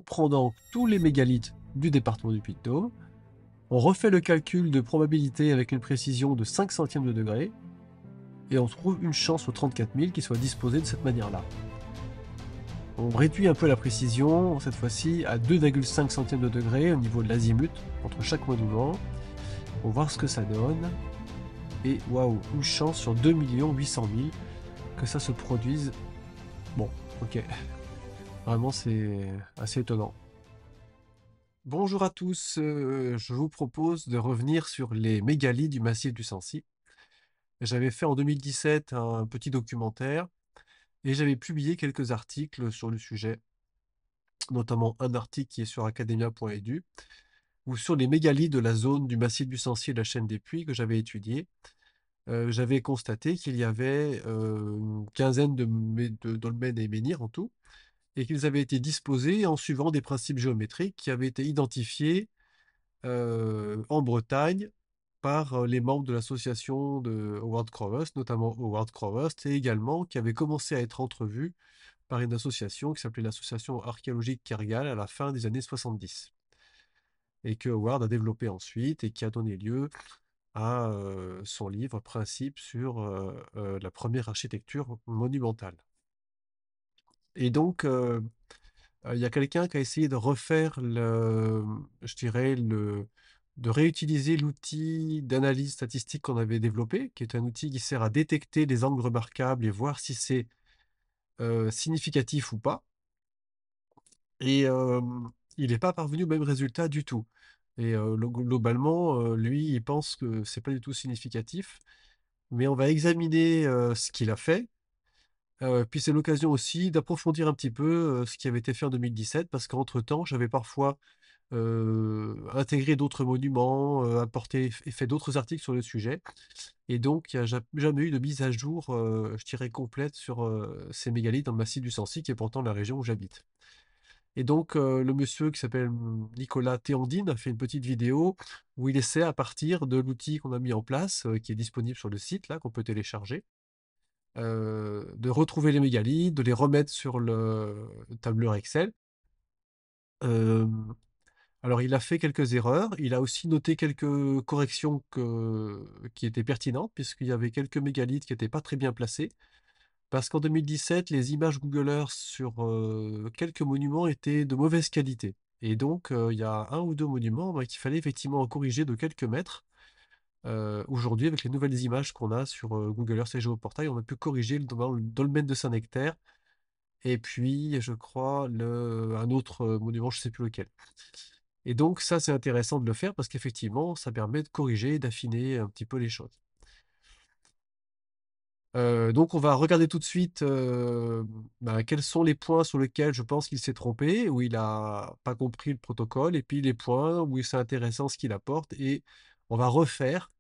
prenant tous les mégalithes du département du Puy-de-Dôme. On refait le calcul de probabilité avec une précision de 5 centièmes de degré, et on trouve une chance aux 34 000 qui soit disposée de cette manière-là. On réduit un peu la précision, cette fois-ci à 2,5 centièmes de degré au niveau de l'azimut entre chaque monument. On va voir ce que ça donne. Et waouh, une chance sur 2 800 000 que ça se produise. Bon, ok. Vraiment, c'est assez étonnant. Bonjour à tous, je vous propose de revenir sur les mégalithes du massif du Sancy. J'avais fait en 2017 un petit documentaire et j'avais publié quelques articles sur le sujet, notamment un article qui est sur academia.edu, ou sur les mégalithes de la zone du massif du Sancy et de la chaîne des Puys que j'avais étudié. J'avais constaté qu'il y avait une quinzaine de dolmens et menhirs en tout, et qu'ils avaient été disposés en suivant des principes géométriques qui avaient été identifiés en Bretagne par les membres de l'association de Howard Crowhurst, notamment Howard Crowhurst, et également qui avait commencé à être entrevu par une association qui s'appelait l'association archéologique Kergal à la fin des années 70, et que Howard a développé ensuite et qui a donné lieu à son livre Principe sur la première architecture monumentale. Et donc, il y a quelqu'un qui a essayé de refaire je dirais, de réutiliser l'outil d'analyse statistique qu'on avait développé, qui est un outil qui sert à détecter les angles remarquables et voir si c'est significatif ou pas. Et il n'est pas parvenu au même résultat du tout. Et globalement, lui, il pense que c'est pas du tout significatif. Mais on va examiner ce qu'il a fait. Puis c'est l'occasion aussi d'approfondir un petit peu ce qui avait été fait en 2017, parce qu'entre-temps, j'avais parfois intégré d'autres monuments, apporté et fait d'autres articles sur le sujet. Et donc, il n'y a jamais eu de mise à jour, je dirais, complète sur ces mégalithes dans le massif du Sancy, qui est pourtant la région où j'habite. Et donc, le monsieur qui s'appelle Nicolas Théandine a fait une petite vidéo où il essaie, à partir de l'outil qu'on a mis en place, qui est disponible sur le site, là, qu'on peut télécharger, de retrouver les mégalithes, de les remettre sur le tableur Excel. Euh, alors, il a fait quelques erreurs. Il a aussi noté quelques corrections qui étaient pertinentes, puisqu'il y avait quelques mégalithes qui n'étaient pas très bien placés. Parce qu'en 2017, les images Google Earth sur quelques monuments étaient de mauvaise qualité. Et donc, il y a un ou deux monuments qu'il fallait effectivement corriger de quelques mètres. Aujourd'hui, avec les nouvelles images qu'on a sur Google Earth et Géoportail, on a pu corriger le dolmen de Saint-Nectaire et puis, je crois, un autre monument, je ne sais plus lequel. Et donc, ça, c'est intéressant de le faire parce qu'effectivement, ça permet de corriger et d'affiner un petit peu les choses. Donc, on va regarder tout de suite quels sont les points sur lesquels je pense qu'il s'est trompé, où il n'a pas compris le protocole, et puis les points où c'est intéressant ce qu'il apporte. Et on va refaire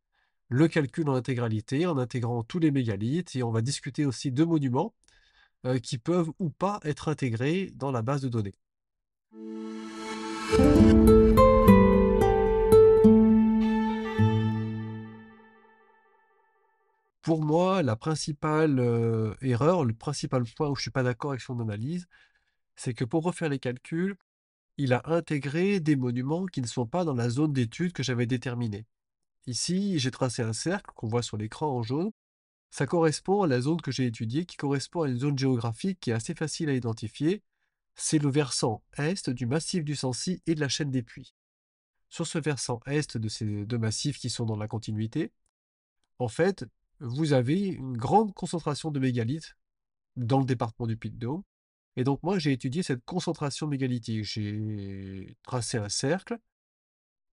le calcul en intégralité, en intégrant tous les mégalithes, et on va discuter aussi de monuments qui peuvent ou pas être intégrés dans la base de données. Pour moi, la principale erreur, le principal point où je ne suis pas d'accord avec son analyse, c'est que pour refaire les calculs, il a intégré des monuments qui ne sont pas dans la zone d'étude que j'avais déterminée. Ici, j'ai tracé un cercle qu'on voit sur l'écran en jaune. Ça correspond à la zone que j'ai étudiée, qui correspond à une zone géographique qui est assez facile à identifier. C'est le versant est du massif du Sancy et de la chaîne des Puys. Sur ce versant est de ces deux massifs qui sont dans la continuité, en fait, vous avez une grande concentration de mégalithes dans le département du Puy-de-Dôme. Et donc moi, j'ai étudié cette concentration mégalithique. J'ai tracé un cercle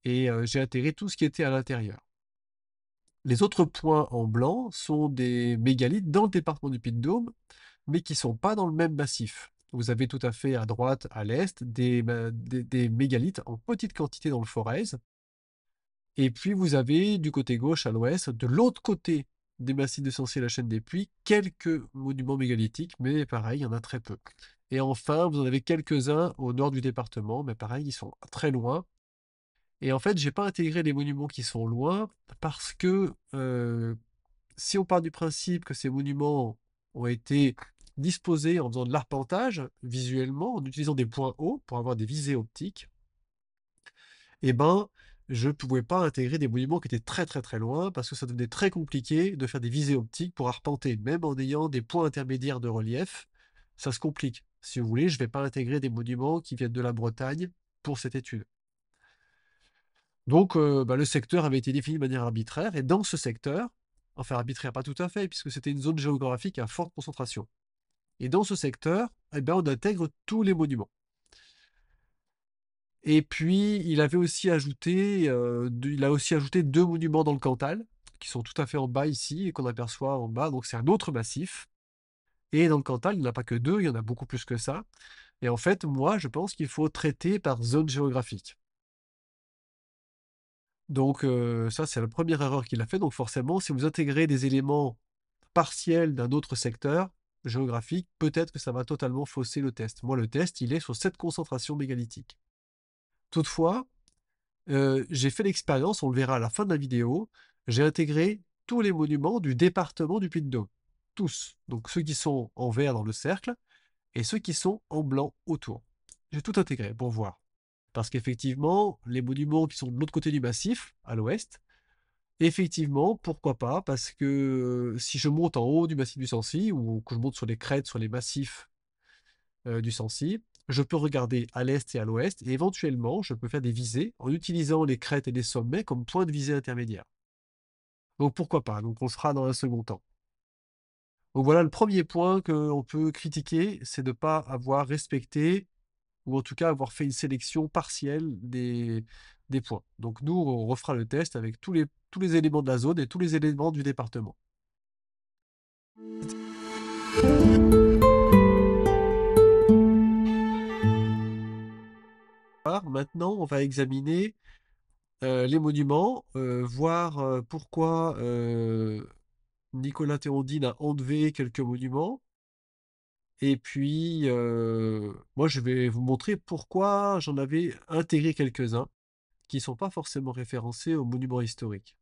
et j'ai intégré tout ce qui était à l'intérieur. Les autres points en blanc sont des mégalithes dans le département du Puy-de-Dôme, mais qui ne sont pas dans le même massif. Vous avez tout à fait à droite, à l'est, des mégalithes en petite quantité dans le Forez. Et puis vous avez du côté gauche, à l'ouest, de l'autre côté des massifs de Sancy et la chaîne des Puys, quelques monuments mégalithiques, mais pareil, il y en a très peu. Et enfin, vous en avez quelques-uns au nord du département, mais pareil, ils sont très loin. Et en fait, j'ai pas intégré les monuments qui sont loin parce que si on part du principe que ces monuments ont été disposés en faisant de l'arpentage visuellement, en utilisant des points hauts pour avoir des visées optiques, eh ben, je ne pouvais pas intégrer des monuments qui étaient très très très loin parce que ça devenait très compliqué de faire des visées optiques pour arpenter. Même en ayant des points intermédiaires de relief, ça se complique. Si vous voulez, je ne vais pas intégrer des monuments qui viennent de la Bretagne pour cette étude. Donc, bah, le secteur avait été défini de manière arbitraire, et dans ce secteur, enfin arbitraire pas tout à fait, puisque c'était une zone géographique à forte concentration. Et dans ce secteur, eh ben, on intègre tous les monuments. Et puis, il a aussi ajouté deux monuments dans le Cantal, qui sont tout à fait en bas ici, et qu'on aperçoit en bas. Donc, c'est un autre massif. Et dans le Cantal, il n'y en a pas que deux, il y en a beaucoup plus que ça. Et en fait, moi, je pense qu'il faut traiter par zone géographique. Donc, ça, c'est la première erreur qu'il a fait. Donc, forcément, si vous intégrez des éléments partiels d'un autre secteur géographique, peut-être que ça va totalement fausser le test. Moi, le test, il est sur cette concentration mégalithique. Toutefois, j'ai fait l'expérience, on le verra à la fin de la vidéo, j'ai intégré tous les monuments du département du Puy-de-Dôme. Tous. Donc ceux qui sont en vert dans le cercle et ceux qui sont en blanc autour. J'ai tout intégré pour voir. Parce qu'effectivement, les monuments qui sont de l'autre côté du massif, à l'ouest, effectivement, pourquoi pas, parce que si je monte en haut du massif du Sancy, ou que je monte sur les crêtes, sur les massifs du Sancy, je peux regarder à l'est et à l'ouest, et éventuellement, je peux faire des visées en utilisant les crêtes et les sommets comme point de visée intermédiaire. Donc pourquoi pas, donc on le fera dans un second temps. Donc voilà le premier point qu'on peut critiquer, c'est de ne pas avoir respecté, ou en tout cas avoir fait une sélection partielle des points. Donc nous, on refera le test avec tous les éléments de la zone et tous les éléments du département. Maintenant, on va examiner les monuments, voir pourquoi Nicolas Théondine a enlevé quelques monuments. Et puis, moi, je vais vous montrer pourquoi j'en avais intégré quelques-uns qui ne sont pas forcément référencés aux monuments historiques.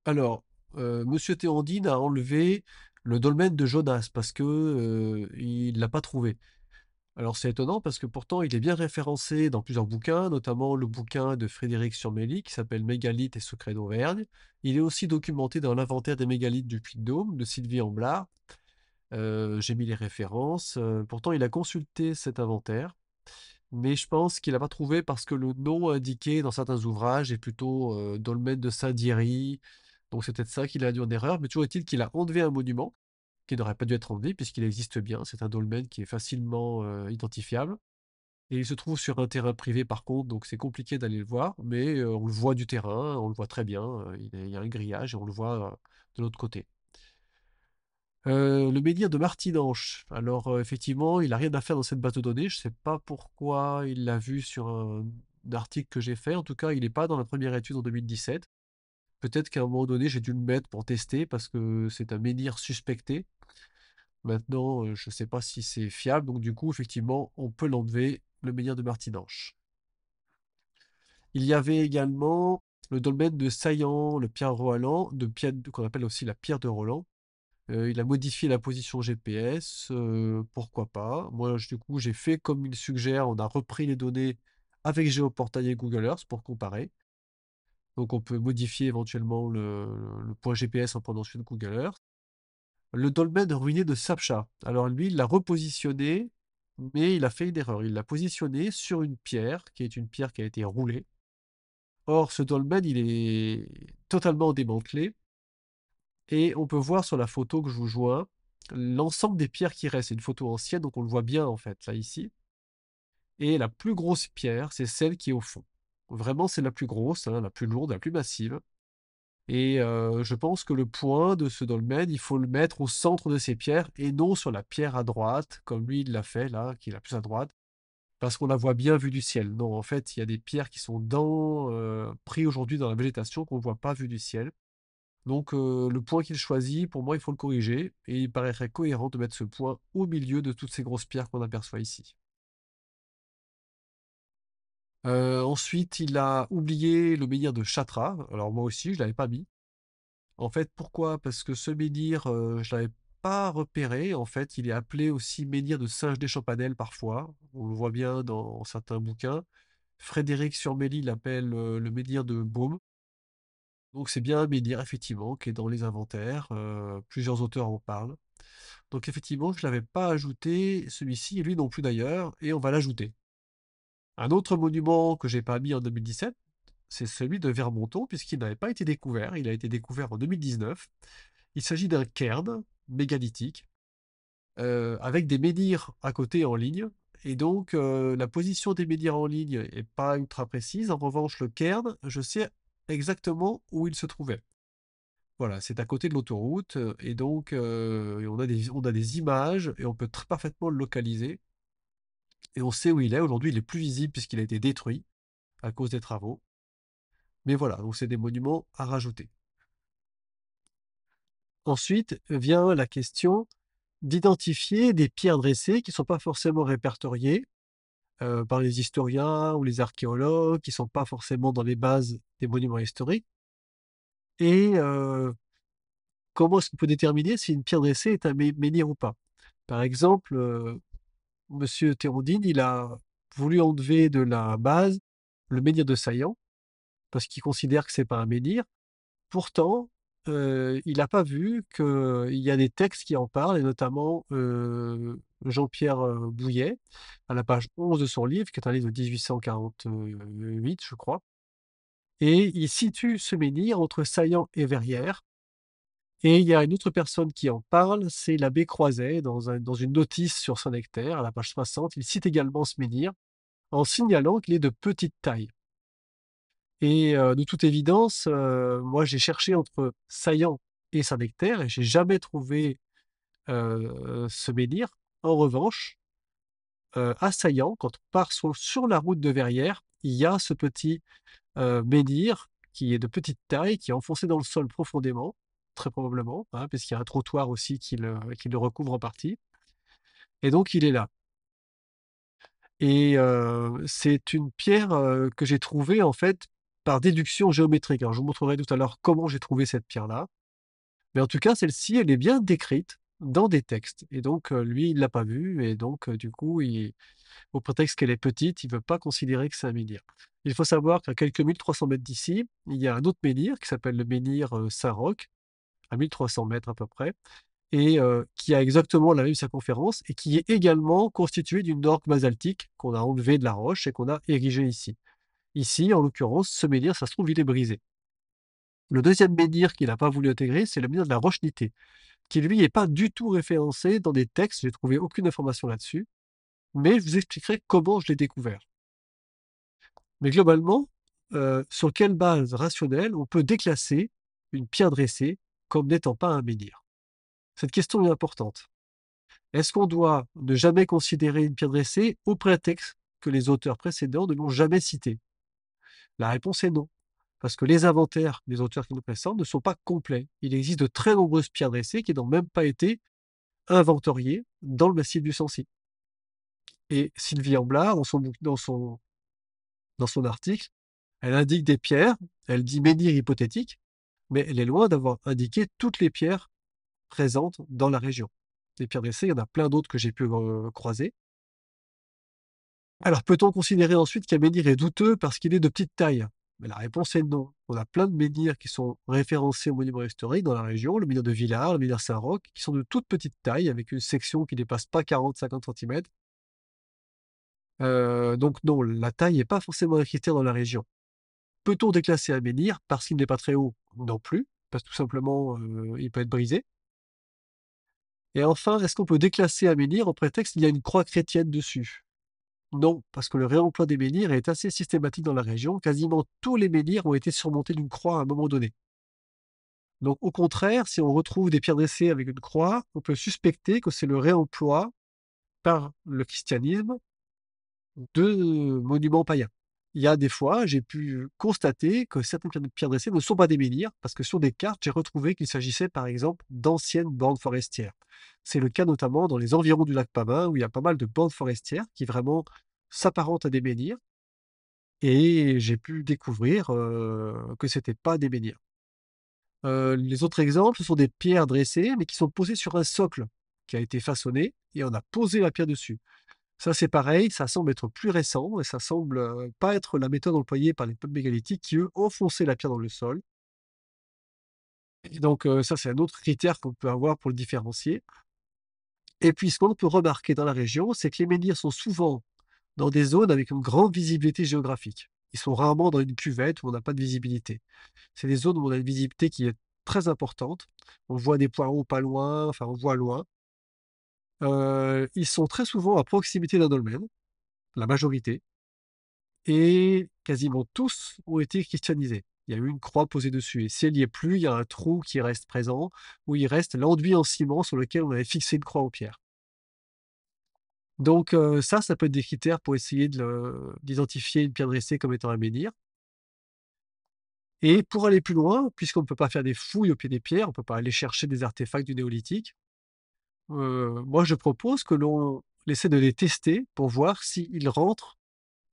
Alors, Monsieur Théondine a enlevé le dolmen de Jonas parce que il l'a pas trouvé. Alors c'est étonnant parce que pourtant il est bien référencé dans plusieurs bouquins, notamment le bouquin de Frédéric Surmély qui s'appelle Mégalithes et secrets d'Auvergne. Il est aussi documenté dans l'inventaire des mégalithes du Puy-de-Dôme de Sylvie Amblard. J'ai mis les références. Pourtant il a consulté cet inventaire, mais je pense qu'il n'a pas trouvé parce que le nom indiqué dans certains ouvrages est plutôt dolmen de Saint-Diéry. Donc c'est peut-être ça qu'il a dû en erreur, mais toujours est-il qu'il a enlevé un monument qui n'aurait pas dû être enlevé puisqu'il existe bien. C'est un dolmen qui est facilement identifiable. Et il se trouve sur un terrain privé par contre, donc c'est compliqué d'aller le voir, mais on le voit du terrain, on le voit très bien. Il y a un grillage et on le voit de l'autre côté. Le menhir de Martinanche. Alors effectivement, il n'a rien à faire dans cette base de données. Je ne sais pas pourquoi il l'a vu sur un article que j'ai fait. En tout cas, il n'est pas dans la première étude en 2017. Peut-être qu'à un moment donné, j'ai dû le mettre pour tester parce que c'est un menhir suspecté. Maintenant, je ne sais pas si c'est fiable, donc du coup, effectivement, on peut l'enlever, le menhir de Martinanche. Il y avait également le dolmen de Saillant, le Pierre Roland, qu'on appelle aussi la pierre de Roland. Il a modifié la position GPS, pourquoi pas. Moi, du coup, j'ai fait comme il suggère, on a repris les données avec Géoportail et Google Earth pour comparer. Donc on peut modifier éventuellement le point GPS en prenant celui de Google Earth. Le dolmen ruiné de Sapcha. Alors lui, il l'a repositionné, mais il a fait une erreur. Il l'a positionné sur une pierre, qui est une pierre qui a été roulée. Or, ce dolmen, il est totalement démantelé. Et on peut voir sur la photo que je vous joins l'ensemble des pierres qui restent. C'est une photo ancienne, donc on le voit bien en fait, là, ici. Et la plus grosse pierre, c'est celle qui est au fond. Vraiment, c'est la plus grosse, hein, la plus lourde, la plus massive. Et je pense que le point de ce dolmen, il faut le mettre au centre de ces pierres et non sur la pierre à droite, comme lui il l'a fait là, qui est la plus à droite, parce qu'on la voit bien vue du ciel. Non, en fait, il y a des pierres qui sont pris aujourd'hui dans la végétation qu'on ne voit pas vue du ciel. Donc le point qu'il choisit, pour moi, il faut le corriger et il paraîtrait cohérent de mettre ce point au milieu de toutes ces grosses pierres qu'on aperçoit ici. Ensuite, il a oublié le menhir de Chatra. Alors moi aussi, je ne l'avais pas mis. En fait, pourquoi? Parce que ce menhir, je l'avais pas repéré. En fait, il est appelé aussi menhir de Singe-des-Champanelles parfois. On le voit bien dans certains bouquins. Frédéric Surmély l'appelle le menhir de Beaume. Donc c'est bien un menhir, effectivement, qui est dans les inventaires. Plusieurs auteurs en parlent. Donc effectivement, je ne l'avais pas ajouté, celui-ci, et lui non plus d'ailleurs, et on va l'ajouter. Un autre monument que j'ai pas mis en 2017, c'est celui de Vermonton, puisqu'il n'avait pas été découvert. Il a été découvert en 2019. Il s'agit d'un cairn mégalithique avec des menhirs à côté en ligne. Et donc, la position des menhirs en ligne est pas ultra précise. En revanche, le cairn, je sais exactement où il se trouvait. Voilà, c'est à côté de l'autoroute. Et donc, on a des images et on peut parfaitement le localiser. Et on sait où il est. Aujourd'hui, il est plus visible puisqu'il a été détruit à cause des travaux. Mais voilà, donc c'est des monuments à rajouter. Ensuite vient la question d'identifier des pierres dressées qui ne sont pas forcément répertoriées par les historiens ou les archéologues, qui ne sont pas forcément dans les bases des monuments historiques. Et comment est-ce qu'on peut déterminer si une pierre dressée est un menhir ou pas? Par exemple, Monsieur Théroudine, il a voulu enlever de la base le menhir de Saillant parce qu'il considère que c'est pas un menhir. Pourtant, il n'a pas vu qu'il y a des textes qui en parlent, et notamment Jean-Pierre Bouillet, à la page 11 de son livre, qui est un livre de 1848, je crois. Et il situe ce menhir entre Saillant et Verrières. Et il y a une autre personne qui en parle, c'est l'abbé Croiset, dans une notice sur son nectaire, à la page 60. Il cite également ce menhir, en signalant qu'il est de petite taille. Et de toute évidence, moi j'ai cherché entre Saillant et Saint-Nectaire et j'ai jamais trouvé ce menhir. En revanche, à Saillant, quand on part sur la route de Verrières, il y a ce petit menhir qui est de petite taille, qui est enfoncé dans le sol profondément, très probablement, hein, puisqu'il y a un trottoir aussi qui le recouvre en partie. Et donc il est là. Et c'est une pierre que j'ai trouvée en fait par déduction géométrique. Alors je vous montrerai tout à l'heure comment j'ai trouvé cette pierre-là. Mais en tout cas, celle-ci, elle est bien décrite dans des textes. Et donc, lui, il l'a pas vue. Et donc, du coup, au prétexte qu'elle est petite, il veut pas considérer que c'est un menhir. Il faut savoir qu'à quelques 1300 mètres d'ici, il y a un autre menhir qui s'appelle le menhir Saint-Roch, à 1300 mètres à peu près, et qui a exactement la même circonférence et qui est également constitué d'une orgue basaltique qu'on a enlevée de la roche et qu'on a érigée ici. Ici, en l'occurrence, ce menhir, ça se trouve, il est brisé. Le deuxième menhir qu'il n'a pas voulu intégrer, c'est le menhir de la Roche-Nitée, qui lui est pas du tout référencé dans des textes, j'ai trouvé aucune information là-dessus, mais je vous expliquerai comment je l'ai découvert. Mais globalement, sur quelle base rationnelle on peut déclasser une pierre dressée comme n'étant pas un menhir? Cette question est importante. Est-ce qu'on doit ne jamais considérer une pierre dressée au prétexte que les auteurs précédents ne l'ont jamais citée? La réponse est non, parce que les inventaires des auteurs qui nous précèdent ne sont pas complets. Il existe de très nombreuses pierres dressées qui n'ont même pas été inventoriées dans le massif du Sancy. Et Sylvie Amblard, dans son article, elle indique des pierres, elle dit menhir hypothétique, mais elle est loin d'avoir indiqué toutes les pierres présentes dans la région. Les pierres dressées, il y en a plein d'autres que j'ai pu croiser. Alors, peut-on considérer ensuite qu'un menhir est douteux parce qu'il est de petite taille? Mais la réponse est non. On a plein de menhirs qui sont référencés aux monuments historiques dans la région, le menhir de Villars, le menhir Saint-Roch, qui sont de toute petite taille, avec une section qui ne dépasse pas 40-50 cm. Donc non, la taille n'est pas forcément un critère dans la région. Peut-on déclasser un menhir parce qu'il n'est pas très haut? Non plus, parce que tout simplement, il peut être brisé. Et enfin, est-ce qu'on peut déclasser un menhir au prétexte qu'il y a une croix chrétienne dessus? Non, parce que le réemploi des menhirs est assez systématique dans la région. Quasiment tous les menhirs ont été surmontés d'une croix à un moment donné. Donc au contraire, si on retrouve des pierres dressées avec une croix, on peut suspecter que c'est le réemploi par le christianisme de monuments païens. Il y a des fois, j'ai pu constater que certaines pierres dressées ne sont pas des menhirs, parce que sur des cartes, j'ai retrouvé qu'il s'agissait par exemple d'anciennes bandes forestières. C'est le cas notamment dans les environs du lac Pamin, où il y a pas mal de bandes forestières qui vraiment s'apparentent à des menhirs, et j'ai pu découvrir que c'était pas des menhirs. Les autres exemples, ce sont des pierres dressées, mais qui sont posées sur un socle qui a été façonné et on a posé la pierre dessus. Ça, c'est pareil, ça semble être plus récent et ça semble, pas être la méthode employée par les peuples mégalithiques qui, eux, enfonçaient la pierre dans le sol et donc ça, c'est un autre critère qu'on peut avoir pour le différencier et puis ce qu'on peut remarquer dans la région, c'est que les menhirs sont souvent dans des zones avec une grande visibilité géographique. Ils sont rarement dans une cuvette où on n'a pas de visibilité. C'est des zones où on a une visibilité qui est très importante. On voit des points hauts pas loin, enfin on voit loin. Ils sont très souvent à proximité d'un dolmen, la majorité, et quasiment tous ont été christianisés. Il y a eu une croix posée dessus et si elle y est plus, il y a un trou qui reste présent, où il reste l'enduit en ciment sur lequel on avait fixé une croix en pierre. Donc ça peut être des critères pour essayer d'identifier une pierre dressée comme étant un menhir. Et pour aller plus loin, puisqu'on ne peut pas faire des fouilles au pied des pierres, on ne peut pas aller chercher des artefacts du néolithique, moi je propose que l'on essaie de les tester pour voir s'ils rentrent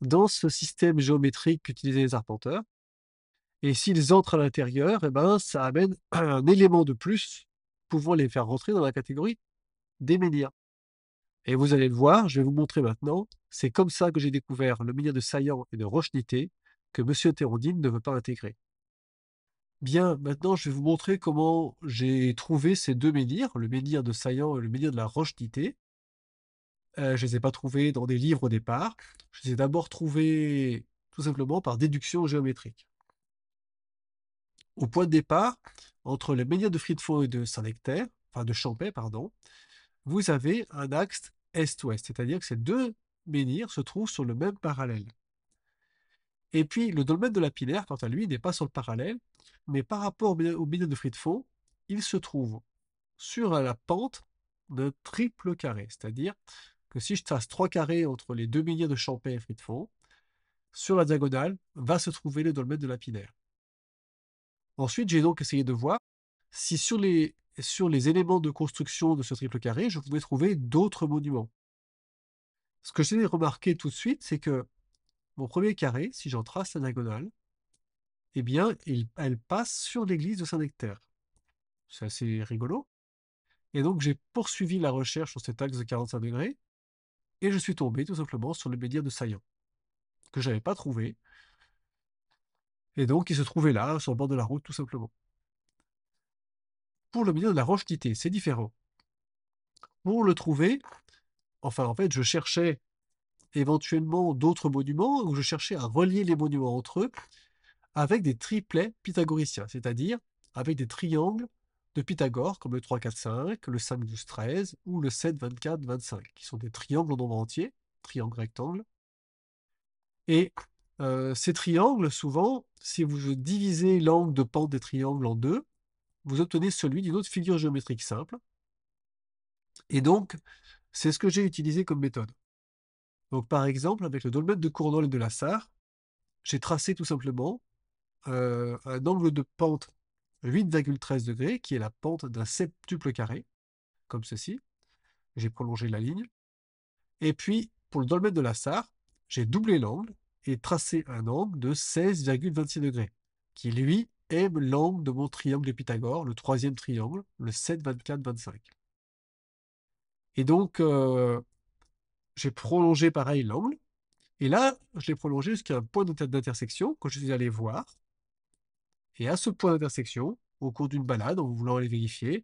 dans ce système géométrique qu'utilisaient les arpenteurs et s'ils entrent à l'intérieur et ben, ça amène un élément de plus pouvant les faire rentrer dans la catégorie des menhirs et vous allez le voir, je vais vous montrer maintenant, c'est comme ça que j'ai découvert le menhir de Saillant et de Roche-Nité que monsieur Thérondine ne veut pas intégrer. Bien, maintenant je vais vous montrer comment j'ai trouvé ces 2 menhirs, le menhir de Saillant et le menhir de la Roche-Nité. Je les ai pas trouvés dans des livres au départ. Je les ai d'abord trouvés tout simplement par déduction géométrique. Au point de départ, entre le menhir de Friedefaux et de Saint-Nectaire, enfin de Champais, pardon, vous avez un axe est-ouest, c'est-à-dire que ces 2 menhirs se trouvent sur le même parallèle. Et puis le dolmen de la Pinère, quant à lui, n'est pas sur le parallèle, mais par rapport au menhir de Friedefaux, il se trouve sur la pente d'un triple carré, c'est-à-dire que si je trace 3 carrés entre les 2 menhirs de Champais et Friedefaux, sur la diagonale va se trouver le dolmen de la Pinère. Ensuite, j'ai donc essayé de voir si sur les éléments de construction de ce triple carré, je pouvais trouver d'autres monuments. Ce que j'ai remarqué tout de suite, c'est que mon premier carré, si j'en trace la diagonale, eh bien, elle passe sur l'église de Saint-Nectaire. C'est assez rigolo. Et donc, j'ai poursuivi la recherche sur cet axe de 45 degrés, et je suis tombé tout simplement sur le menhir de Saillant, que je n'avais pas trouvé, et donc il se trouvait là, sur le bord de la route, tout simplement. Pour le menhir de la Roche-Tité, c'est différent. Pour le trouver, enfin, en fait, je cherchais éventuellement d'autres monuments, ou je cherchais à relier les monuments entre eux avec des triplets pythagoriciens, c'est-à-dire avec des triangles de Pythagore, comme le 3, 4, 5, le 5, 12, 13, ou le 7, 24, 25, qui sont des triangles en nombre entier, triangles rectangles. Et ces triangles, souvent, si vous divisez l'angle de pente des triangles en deux, vous obtenez celui d'une autre figure géométrique simple. Et donc, c'est ce que j'ai utilisé comme méthode. Donc, par exemple, avec le dolmen de Cournol et de la Sarre, j'ai tracé tout simplement un angle de pente 8,13 degrés, qui est la pente d'un septuple carré, comme ceci. J'ai prolongé la ligne. Et puis, pour le dolmen de la Sarre, j'ai doublé l'angle et tracé un angle de 16,26 degrés, qui lui est l'angle de mon triangle de Pythagore, le troisième triangle, le 7, 24, 25. Et donc, j'ai prolongé pareil l'angle. Et là, je l'ai prolongé jusqu'à un point d'intersection que je suis allé voir. Et à ce point d'intersection, au cours d'une balade, en voulant aller vérifier,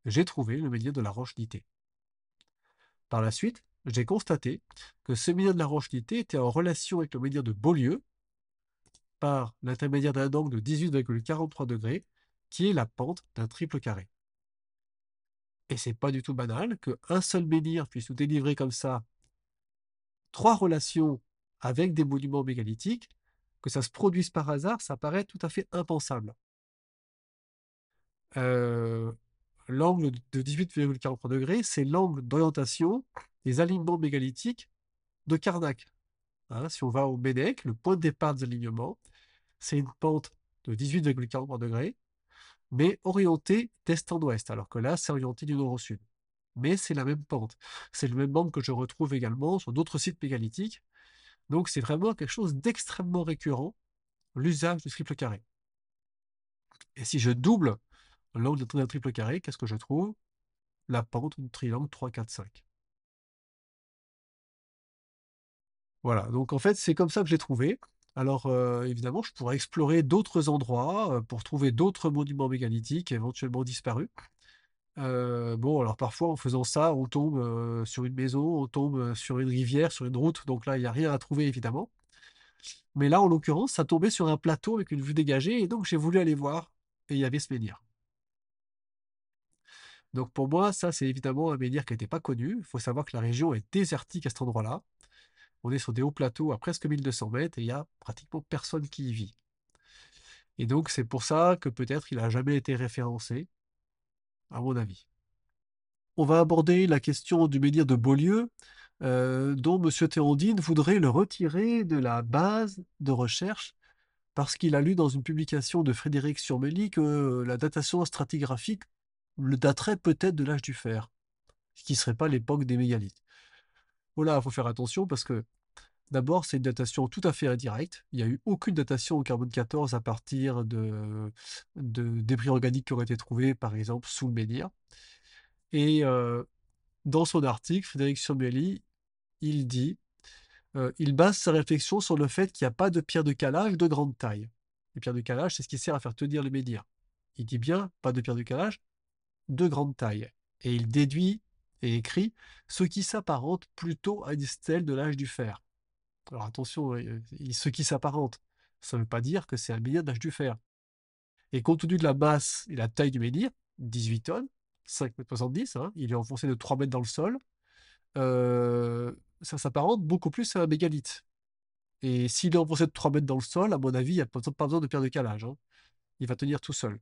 j'ai trouvé le menhir de la Roche-Nité. Par la suite, j'ai constaté que ce menhir de la Roche-Nité était en relation avec le menhir de Beaulieu par l'intermédiaire d'un angle de 18,43 degrés, qui est la pente d'un triple carré. Et c'est pas du tout banal qu'un seul menhir puisse nous délivrer comme ça 3 relations avec des monuments mégalithiques, que ça se produise par hasard, ça paraît tout à fait impensable. Euh, L'angle de 18,43 degrés, c'est l'angle d'orientation des alignements mégalithiques de Karnak. Hein, si on va au Ménec, le point de départ des alignements, c'est une pente de 18,43 degrés, mais orientée d'est en ouest, alors que là, c'est orienté du nord au sud. Mais c'est la même pente. C'est le même angle que je retrouve également sur d'autres sites mégalithiques. Donc c'est vraiment quelque chose d'extrêmement récurrent, l'usage du triple carré. Et si je double l'angle d'un triple carré, qu'est-ce que je trouve? La pente du triangle 3, 4, 5. Voilà, donc en fait, c'est comme ça que j'ai trouvé. Alors, évidemment, je pourrais explorer d'autres endroits, pour trouver d'autres monuments mégalithiques éventuellement disparus. Bon, alors parfois en faisant ça, on tombe, sur une maison, on tombe, sur une rivière, sur une route, donc là, il y a rien à trouver évidemment. Mais là, en l'occurrence, ça tombait sur un plateau avec une vue dégagée et donc j'ai voulu aller voir et il y avait ce menhir. Donc pour moi, ça, c'est évidemment un menhir qui n'était pas connu. Il faut savoir que la région est désertique à cet endroit-là. On est sur des hauts plateaux à presque 1200 mètres et il y a pratiquement personne qui y vit. Et donc c'est pour ça que peut-être il a jamais été référencé, à mon avis. On va aborder la question du menhir de Beaulieu, dont Monsieur Théondine voudrait le retirer de la base de recherche parce qu'il a lu dans une publication de Frédéric Surmelli que la datation stratigraphique le daterait peut-être de l'âge du fer, ce qui ne serait pas l'époque des mégalithes. Voilà, il faut faire attention parce que d'abord, c'est une datation tout à fait indirecte. Il n'y a eu aucune datation au carbone 14 à partir de débris organiques qui auraient été trouvés, par exemple, sous le menhir. Et dans son article, Frédéric Surmelli, il dit, il base sa réflexion sur le fait qu'il n'y a pas de pierre de calage de grande taille. Les pierres de calage, c'est ce qui sert à faire tenir le menhir. Il dit bien, pas de pierre de calage de grande taille. Et il déduit et écrit ce qui s'apparente plutôt à une stèle de l'âge du fer. Alors attention, ce qui s'apparente, ça ne veut pas dire que c'est un menhir d'âge du fer. Et compte tenu de la masse et la taille du menhir, 18 tonnes, 5,70 m, hein, il est enfoncé de 3 mètres dans le sol, ça s'apparente beaucoup plus à un mégalithe. Et s'il est enfoncé de 3 mètres dans le sol, à mon avis, il n'y a pas besoin de pierre de calage, hein. Il va tenir tout seul.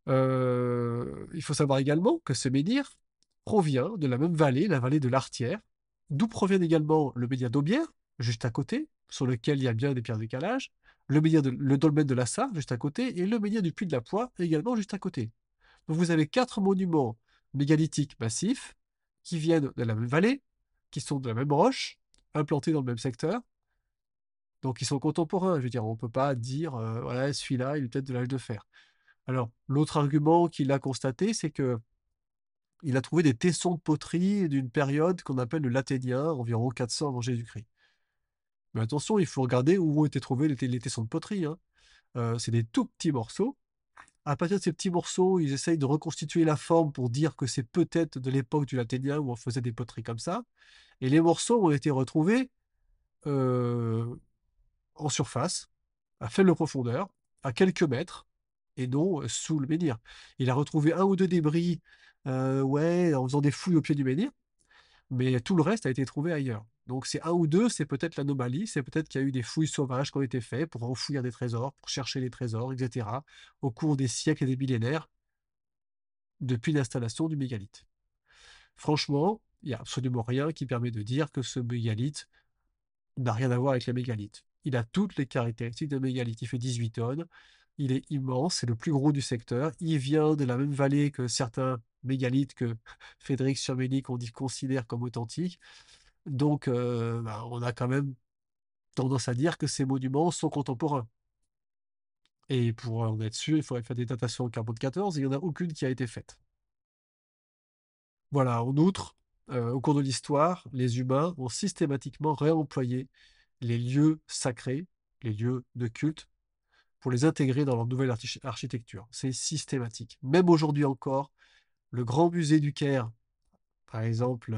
Il faut savoir également que ce menhir provient de la même vallée, la vallée de l'Artière, d'où provient également le menhir d'Aubière, juste à côté, sur lequel il y a bien des pierres de calage, le dolmen de la Sarre, juste à côté, et le menhir du Puy de la Poix, également juste à côté. Donc vous avez quatre monuments mégalithiques massifs qui viennent de la même vallée, qui sont de la même roche, implantés dans le même secteur, donc ils sont contemporains. Je veux dire, on ne peut pas dire, voilà, celui-là, il est peut-être de l'âge de fer. Alors, l'autre argument qu'il a constaté, c'est que il a trouvé des tessons de poterie d'une période qu'on appelle le Laténien, environ 400 avant Jésus-Christ. Mais attention, il faut regarder où ont été trouvés les tessons de poterie, hein. C'est des tout petits morceaux. À partir de ces petits morceaux, ils essayent de reconstituer la forme pour dire que c'est peut-être de l'époque du Laténien où on faisait des poteries comme ça. Et les morceaux ont été retrouvés euh, en surface, à faible profondeur, à quelques mètres, et non sous le menhir. Il a retrouvé un ou deux débris, ouais, en faisant des fouilles au pied du menhir, mais tout le reste a été trouvé ailleurs. Donc c'est un ou deux, c'est peut-être l'anomalie, c'est peut-être qu'il y a eu des fouilles sauvages qui ont été faites pour enfouir des trésors, pour chercher les trésors, etc., au cours des siècles et des millénaires depuis l'installation du mégalithe. Franchement, il n'y a absolument rien qui permet de dire que ce mégalithe n'a rien à voir avec les mégalithes. Il a toutes les caractéristiques d'un mégalithe. Il fait 18 tonnes, il est immense, c'est le plus gros du secteur. Il vient de la même vallée que certains mégalithes que Frédéric Surmély considère comme authentiques. Donc, bah, on a quand même tendance à dire que ces monuments sont contemporains. Et pour en être sûr, il faudrait faire des datations en carbone 14, et il n'y en a aucune qui a été faite. Voilà, en outre, au cours de l'histoire, les humains ont systématiquement réemployé les lieux sacrés, les lieux de culte, pour les intégrer dans leur nouvelle architecture. C'est systématique. Même aujourd'hui encore, le grand musée du Caire, par exemple,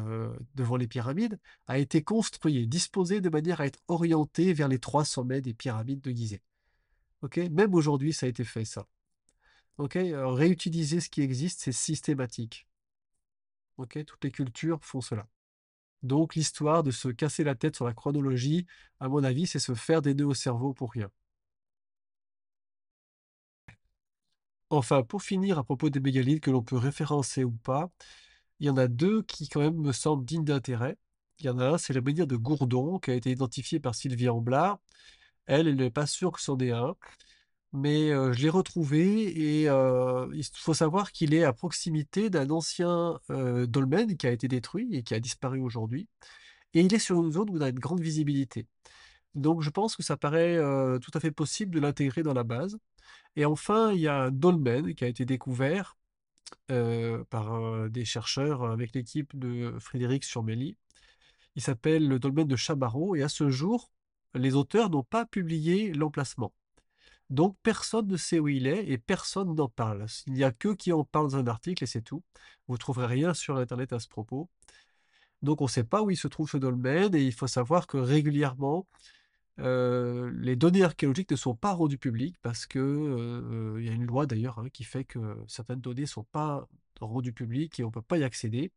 devant les pyramides, a été construit et disposé de manière à être orienté vers les 3 sommets des pyramides de Gizeh. Ok, même aujourd'hui, ça a été fait, ça. Ok, réutiliser ce qui existe, c'est systématique. Ok, toutes les cultures font cela. Donc l'histoire de se casser la tête sur la chronologie, à mon avis, c'est se faire des nœuds au cerveau pour rien. Enfin, pour finir, à propos des mégalithes que l'on peut référencer ou pas, il y en a deux qui quand même me semblent dignes d'intérêt. Il y en a un, c'est le menhir de Gourdon, qui a été identifié par Sylvie Amblard. Elle n'est pas sûre que c'en est un, mais je l'ai retrouvé et il faut savoir qu'il est à proximité d'un ancien dolmen qui a été détruit et qui a disparu aujourd'hui. Et il est sur une zone où on a une grande visibilité. Donc je pense que ça paraît tout à fait possible de l'intégrer dans la base. Et enfin, il y a un dolmen qui a été découvert par des chercheurs avec l'équipe de Frédéric Surmelli. Il s'appelle le dolmen de Chabarot et à ce jour, les auteurs n'ont pas publié l'emplacement. Donc personne ne sait où il est et personne n'en parle. Il n'y a que qui en parle dans un article et c'est tout. Vous ne trouverez rien sur Internet à ce propos. Donc on ne sait pas où il se trouve ce dolmen et il faut savoir que régulièrement, les données archéologiques ne sont pas rendues publiques parce que, il y a une loi d'ailleurs, hein, qui fait que certaines données ne sont pas rendues publiques et on ne peut pas y accéder.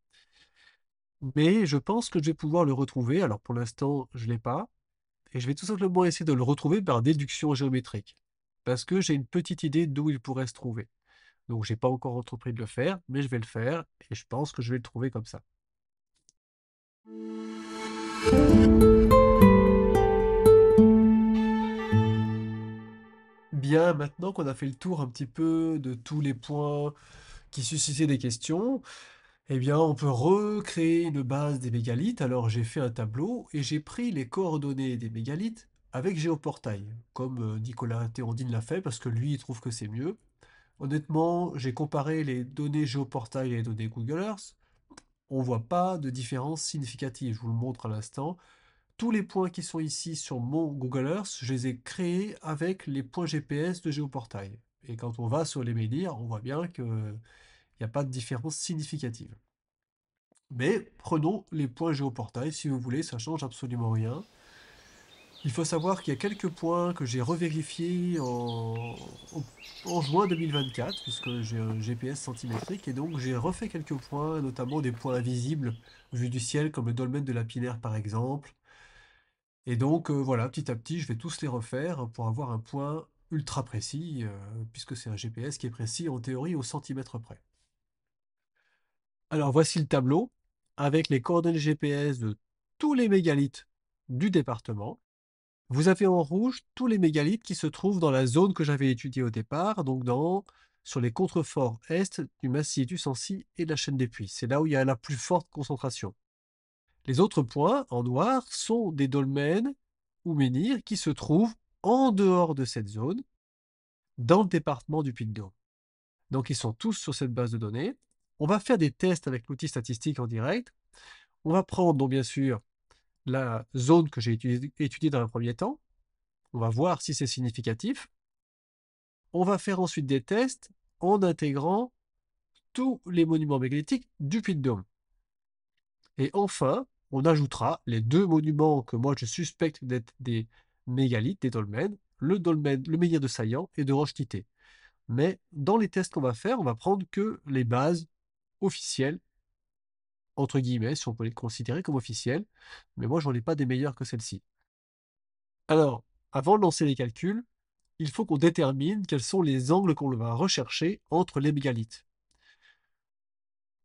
Mais je pense que je vais pouvoir le retrouver. Alors pour l'instant, je ne l'ai pas. Et je vais tout simplement essayer de le retrouver par déduction géométrique. Parce que j'ai une petite idée d'où il pourrait se trouver. Donc j'ai pas encore entrepris de le faire, mais je vais le faire et je pense que je vais le trouver comme ça. Bien, maintenant qu'on a fait le tour un petit peu de tous les points qui suscitaient des questions, eh bien on peut recréer une base des mégalithes. Alors j'ai fait un tableau et j'ai pris les coordonnées des mégalithes avec Géoportail, comme Nicolas Théondine l'a fait parce que lui il trouve que c'est mieux. Honnêtement, j'ai comparé les données Géoportail et les données Google Earth. On voit pas de différence significative. Je vous le montre à l'instant. Tous les points qui sont ici sur mon Google Earth, je les ai créés avec les points GPS de Géoportail. Et quand on va sur les menhirs, on voit bien qu'il n'y a pas de différence significative. Mais prenons les points Géoportail, si vous voulez, ça change absolument rien. Il faut savoir qu'il y a quelques points que j'ai revérifiés en juin 2024, puisque j'ai un GPS centimétrique, et donc j'ai refait quelques points, notamment des points invisibles vus du ciel, comme le dolmen de la Pinère par exemple. Et donc voilà, petit à petit, je vais tous les refaire pour avoir un point ultra précis, puisque c'est un GPS qui est précis en théorie au centimètre près. Alors voici le tableau avec les coordonnées GPS de tous les mégalithes du département. Vous avez en rouge tous les mégalithes qui se trouvent dans la zone que j'avais étudiée au départ, donc sur les contreforts est du massif du Sancy et de la chaîne des Puys. C'est là où il y a la plus forte concentration. Les autres points, en noir, sont des dolmens ou menhirs qui se trouvent en dehors de cette zone, dans le département du Puy-de-Dôme. Donc ils sont tous sur cette base de données. On va faire des tests avec l'outil statistique en direct. On va prendre donc bien sûr la zone que j'ai étudiée dans un premier temps. On va voir si c'est significatif. On va faire ensuite des tests en intégrant tous les monuments mégalithiques du Puy-de-Dôme. Et enfin, on ajoutera les deux monuments que moi je suspecte d'être des mégalithes, des dolmens, le menhir de Saillant et de Roche-Quitté. Mais dans les tests qu'on va faire, on va prendre que les bases officielles, entre guillemets, si on peut les considérer comme officielles. Mais moi, j'en ai pas des meilleures que celles-ci. Alors, avant de lancer les calculs, il faut qu'on détermine quels sont les angles qu'on va rechercher entre les mégalithes.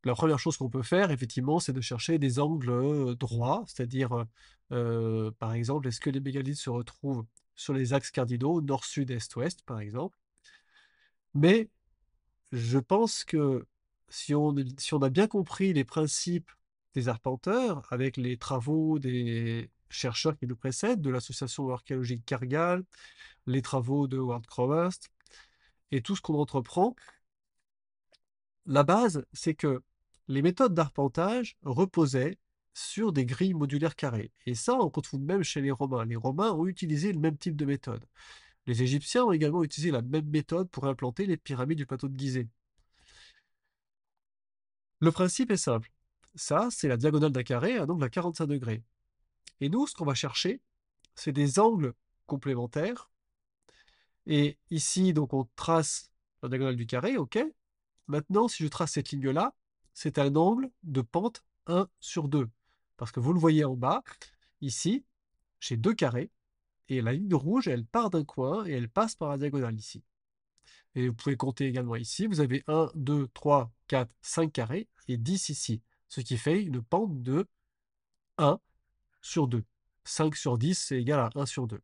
La première chose qu'on peut faire, effectivement, c'est de chercher des angles droits, c'est-à-dire, par exemple, est-ce que les mégalithes se retrouvent sur les axes cardinaux, nord, sud, est, ouest, par exemple. Mais je pense que si on a bien compris les principes des arpenteurs, avec les travaux des chercheurs qui nous précèdent, de l'association archéologique Cargal, les travaux de Howard Crowhurst, et tout ce qu'on entreprend, la base, c'est que les méthodes d'arpentage reposaient sur des grilles modulaires carrées. Et ça, on retrouve même chez les Romains. Les Romains ont utilisé le même type de méthode. Les Égyptiens ont également utilisé la même méthode pour implanter les pyramides du plateau de Gizeh. Le principe est simple. Ça, c'est la diagonale d'un carré à un angle à 45 degrés. Et nous, ce qu'on va chercher, c'est des angles complémentaires. Et ici, donc, on trace la diagonale du carré, ok. Maintenant, si je trace cette ligne-là, c'est un angle de pente 1 sur 2. Parce que vous le voyez en bas, ici, j'ai deux carrés, et la ligne rouge, elle part d'un coin, et elle passe par la diagonale ici. Et vous pouvez compter également ici, vous avez 1, 2, 3, 4, 5 carrés, et 10 ici. Ce qui fait une pente de 1 sur 2. 5 sur 10, c'est égal à 1 sur 2.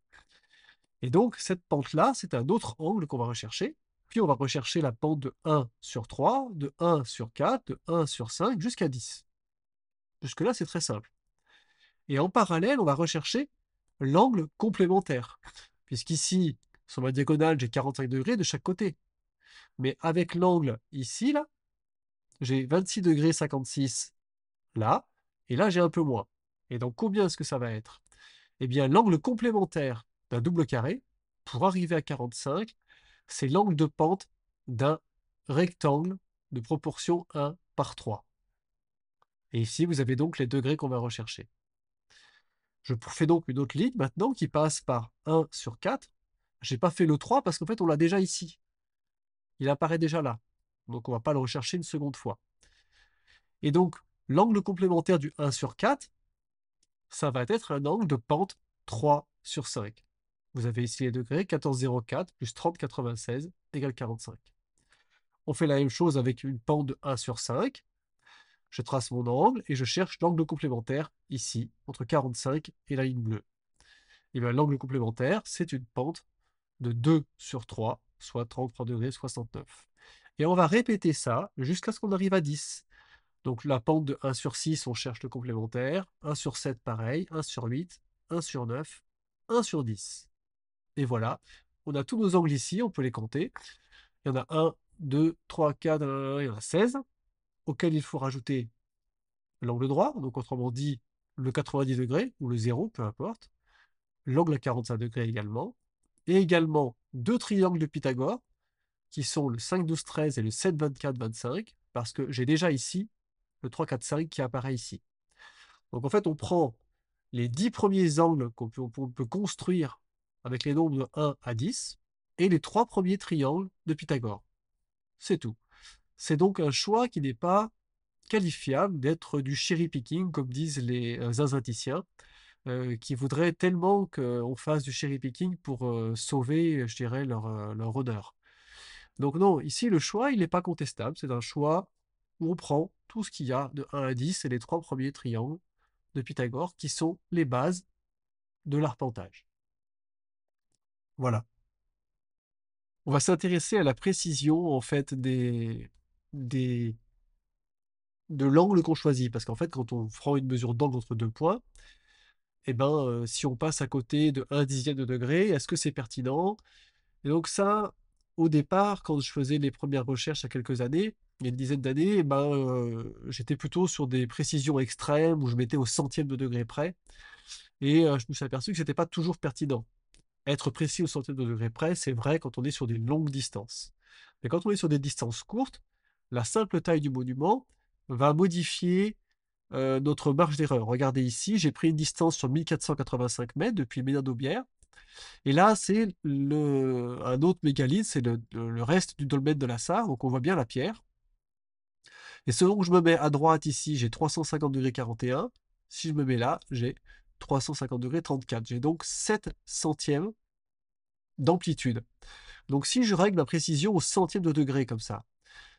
Et donc, cette pente-là, c'est un autre angle qu'on va rechercher. Puis, on va rechercher la pente de 1 sur 3, de 1 sur 4, de 1 sur 5, jusqu'à 10. Jusque-là, c'est très simple. Et en parallèle, on va rechercher l'angle complémentaire. Puisqu'ici, Sur ma diagonale, j'ai 45 degrés de chaque côté. Mais avec l'angle ici, là, j'ai 26 degrés 56 là, et là, j'ai un peu moins. Et donc, combien est-ce que ça va être? Eh bien, l'angle complémentaire d'un double carré, pour arriver à 45, c'est l'angle de pente d'un rectangle de proportion 1 par 3. Et ici, vous avez donc les degrés qu'on va rechercher. Je fais donc une autre ligne maintenant qui passe par 1 sur 4. Je n'ai pas fait le 3 parce qu'en fait, on l'a déjà ici. Il apparaît déjà là. Donc, on ne va pas le rechercher une seconde fois. Et donc, l'angle complémentaire du 1 sur 4, ça va être un angle de pente 3 sur 5. Vous avez ici les degrés, 14,04 plus 30,96 égale 45. On fait la même chose avec une pente de 1 sur 5. Je trace mon angle et je cherche l'angle complémentaire ici, entre 45 et la ligne bleue. Et bien l'angle complémentaire, c'est une pente de 2 sur 3, soit 33 degrés 69. Et on va répéter ça jusqu'à ce qu'on arrive à 10. Donc la pente de 1 sur 6, on cherche le complémentaire. 1 sur 7, pareil. 1 sur 8, 1 sur 9, 1 sur 10. Et voilà, on a tous nos angles ici, on peut les compter. Il y en a 1, 2, 3, 4, il y en a 16, auxquels il faut rajouter l'angle droit, donc autrement dit le 90 degrés, ou le 0, peu importe. L'angle à 45 degrés également. Et également deux triangles de Pythagore, qui sont le 5, 12, 13 et le 7, 24, 25, parce que j'ai déjà ici le 3, 4, 5 qui apparaît ici. Donc en fait, on prend les 10 premiers angles qu'on peut construire avec les nombres de 1 à 10 et les 3 premiers triangles de Pythagore. C'est tout. C'est donc un choix qui n'est pas qualifiable d'être du cherry picking, comme disent les zinzinticiens, qui voudraient tellement qu'on fasse du cherry picking pour sauver, je dirais, leur honneur. Donc non, ici, le choix, il n'est pas contestable. C'est un choix où on prend tout ce qu'il y a de 1 à 10 et les 3 premiers triangles de Pythagore qui sont les bases de l'arpentage. Voilà. On va s'intéresser à la précision en fait des, de l'angle qu'on choisit. Parce qu'en fait, quand on prend une mesure d'angle entre deux points, eh ben, si on passe à côté de 1 dixième de degré, est-ce que c'est pertinent? Et donc ça, au départ, quand je faisais les premières recherches il y a quelques années, il y a une dizaine d'années, eh ben, j'étais plutôt sur des précisions extrêmes où je mettais au centième de degré près. Et je me suis aperçu que ce n'était pas toujours pertinent. Être précis au centième de degré près, c'est vrai quand on est sur des longues distances. Mais quand on est sur des distances courtes, la simple taille du monument va modifier notre marge d'erreur. Regardez ici, j'ai pris une distance sur 1485 mètres depuis le Ménil d'Aubière. Et là, c'est un autre mégalithe, c'est le reste du dolmen de la Sarre, donc on voit bien la pierre. Et selon que je me mets à droite ici, j'ai 350 degrés 41. Si je me mets là, j'ai 350 degrés 34. J'ai donc 7 centièmes d'amplitude. Donc si je règle ma précision au centième de degré comme ça,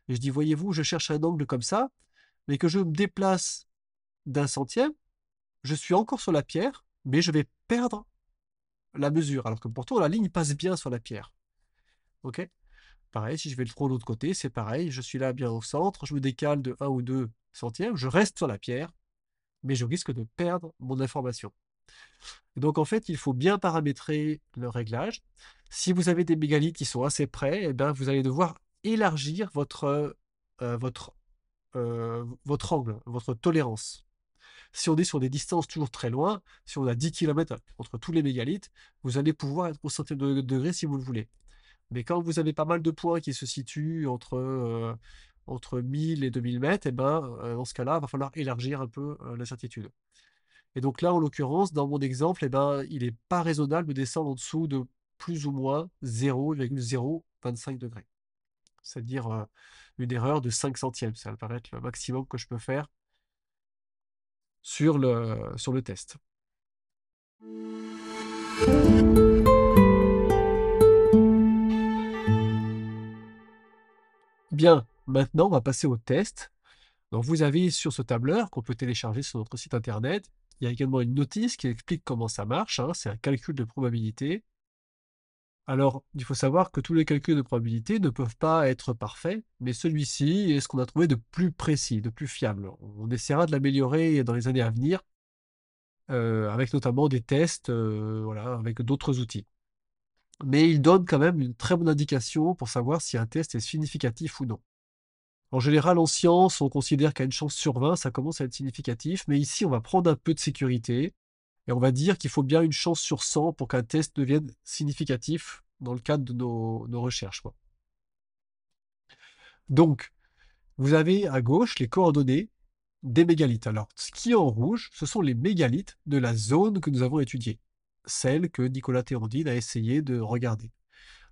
et je dis, voyez-vous, je cherche un angle comme ça, mais que je me déplace d'un centième, je suis encore sur la pierre, mais je vais perdre la mesure, alors que pourtant la ligne passe bien sur la pierre. Ok? Pareil, si je vais le trop de l'autre côté, c'est pareil, je suis là bien au centre, je me décale de 1 ou 2 centièmes, je reste sur la pierre, mais je risque de perdre mon information. Et donc en fait, il faut bien paramétrer le réglage. Si vous avez des mégalithes qui sont assez près, eh bien, vous allez devoir élargir votre angle, votre tolérance. Si on est sur des distances toujours très loin, si on a 10 km entre tous les mégalithes, vous allez pouvoir être au centième de degré si vous le voulez. Mais quand vous avez pas mal de points qui se situent entre 1000 et 2000 mètres, eh ben, dans ce cas-là, il va falloir élargir un peu l'incertitude. Et donc là, en l'occurrence, dans mon exemple, eh ben, il n'est pas raisonnable de descendre en dessous de plus ou moins 0,025 degrés. C'est-à-dire une erreur de 5 centièmes. Ça va paraître le maximum que je peux faire sur le test. Bien, maintenant, on va passer au test. Donc, vous avez sur ce tableur qu'on peut télécharger sur notre site internet, il y a également une notice qui explique comment ça marche, hein. C'est un calcul de probabilité. Alors, il faut savoir que tous les calculs de probabilité ne peuvent pas être parfaits, mais celui-ci est ce qu'on a trouvé de plus précis, de plus fiable. On essaiera de l'améliorer dans les années à venir, avec notamment des tests, voilà, avec d'autres outils. mais il donne quand même une très bonne indication pour savoir si un test est significatif ou non. En général, en science, on considère qu'à une chance sur 20, ça commence à être significatif, mais ici, on va prendre un peu de sécurité et on va dire qu'il faut bien une chance sur 100 pour qu'un test devienne significatif dans le cadre de nos recherches, quoi. Donc, vous avez à gauche les coordonnées des mégalithes. Alors, ce qui est en rouge, ce sont les mégalithes de la zone que nous avons étudiée, celle que Nicolas Théandine a essayé de regarder.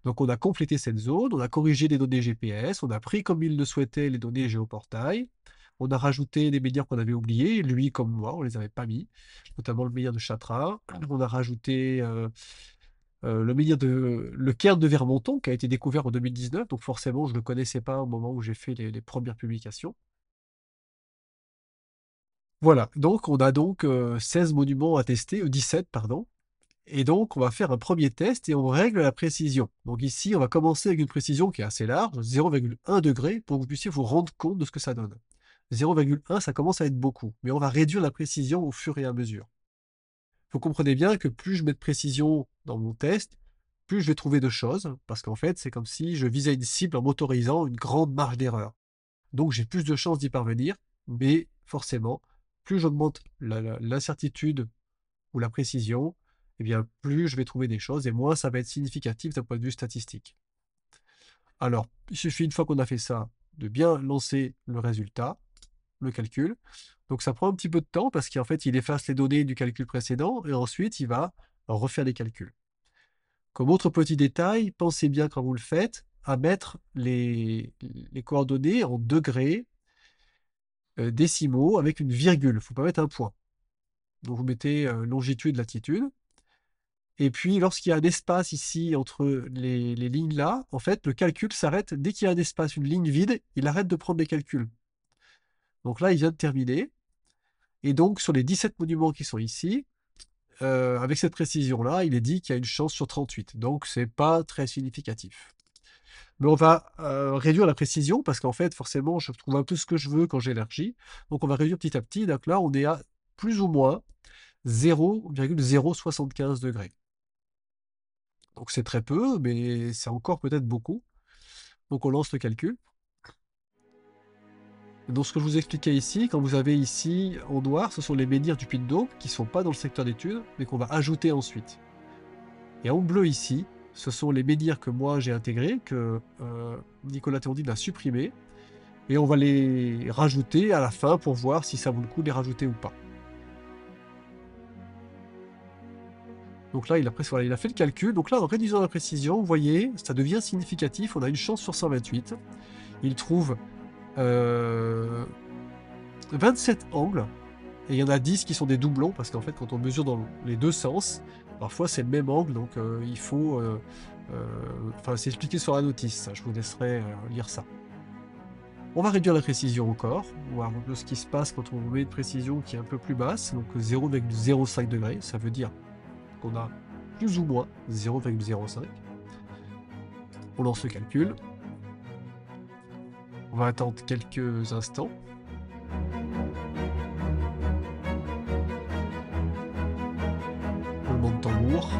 Donc, on a complété cette zone, on a corrigé les données GPS, on a pris comme il le souhaitait les données géoportail, on a rajouté des menhirs qu'on avait oubliés, lui comme moi, on les avait pas mis, notamment le menhir de Chatra. On a rajouté le cairn de Vermonton qui a été découvert en 2019, donc forcément je ne le connaissais pas au moment où j'ai fait les premières publications. Voilà, donc on a donc 16 monuments à tester, 17 pardon, et donc on va faire un premier test et on règle la précision. Donc ici on va commencer avec une précision qui est assez large, 0,1 degré, pour que vous puissiez vous rendre compte de ce que ça donne. 0,1 ça commence à être beaucoup, mais on va réduire la précision au fur et à mesure. Vous comprenez bien que plus je mets de précision dans mon test, plus je vais trouver de choses, parce qu'en fait c'est comme si je visais une cible en m'autorisant une grande marge d'erreur. Donc j'ai plus de chances d'y parvenir, mais forcément, plus j'augmente l'incertitude ou la précision, eh bien plus je vais trouver des choses et moins ça va être significatif d'un point de vue statistique. Alors, il suffit une fois qu'on a fait ça, de bien lancer le résultat, le calcul. Donc ça prend un petit peu de temps parce qu'en fait, il efface les données du calcul précédent et ensuite il va refaire les calculs. Comme autre petit détail, pensez bien quand vous le faites à mettre les coordonnées en degrés décimaux avec une virgule. Il ne faut pas mettre un point. Donc vous mettez longitude, latitude. Et puis lorsqu'il y a un espace ici entre les lignes là, en fait, le calcul s'arrête dès qu'il y a un espace, une ligne vide, il arrête de prendre les calculs. Donc là, il vient de terminer. Et donc sur les 17 monuments qui sont ici, avec cette précision-là, il est dit qu'il y a une chance sur 38. Donc c'est pas très significatif. Mais on va réduire la précision parce qu'en fait, forcément, je trouve un peu ce que je veux quand j'élargis. Donc on va réduire petit à petit. Donc là, on est à plus ou moins 0,075 degrés. Donc c'est très peu, mais c'est encore peut-être beaucoup. Donc on lance le calcul. Donc ce que je vous expliquais ici, quand vous avez ici en noir, ce sont les menhirs du Puy de Dôme qui ne sont pas dans le secteur d'études, mais qu'on va ajouter ensuite. Et en bleu ici, ce sont les menhirs que moi j'ai intégrés, que Nicolas Théandine a supprimés, et on va les rajouter à la fin pour voir si ça vaut le coup de les rajouter ou pas. Donc là, voilà, il a fait le calcul. Donc là, en réduisant la précision, vous voyez, ça devient significatif. On a une chance sur 128. Il trouve 27 angles. Et il y en a 10 qui sont des doublons, parce qu'en fait, quand on mesure dans les deux sens, parfois c'est le même angle, donc il faut... Enfin, c'est expliqué sur la notice, ça. Je vous laisserai lire ça. On va réduire la précision encore, voir un peu ce qui se passe quand on met une précision qui est un peu plus basse, donc 0,05 degrés, ça veut dire qu'on a plus ou moins 0,05. On lance le calcul. On va attendre quelques instants. Roulement de tambour.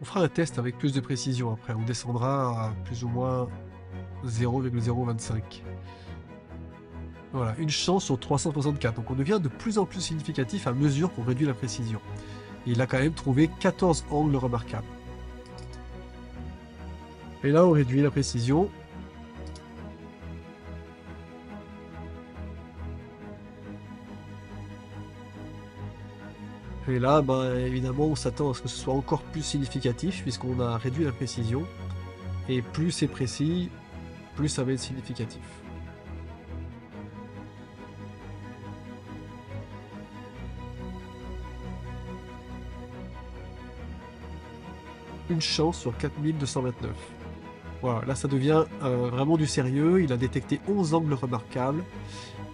On fera un test avec plus de précision après. On descendra à plus ou moins 0,025. Voilà, une chance sur 364. Donc on devient de plus en plus significatif à mesure qu'on réduit la précision. Et il a quand même trouvé 14 angles remarquables. Et là, on réduit la précision. Et là, évidemment, on s'attend à ce que ce soit encore plus significatif, puisqu'on a réduit la précision. Et plus c'est précis, plus ça va être significatif. Une chance sur 4229. Voilà, là ça devient vraiment du sérieux. Il a détecté 11 angles remarquables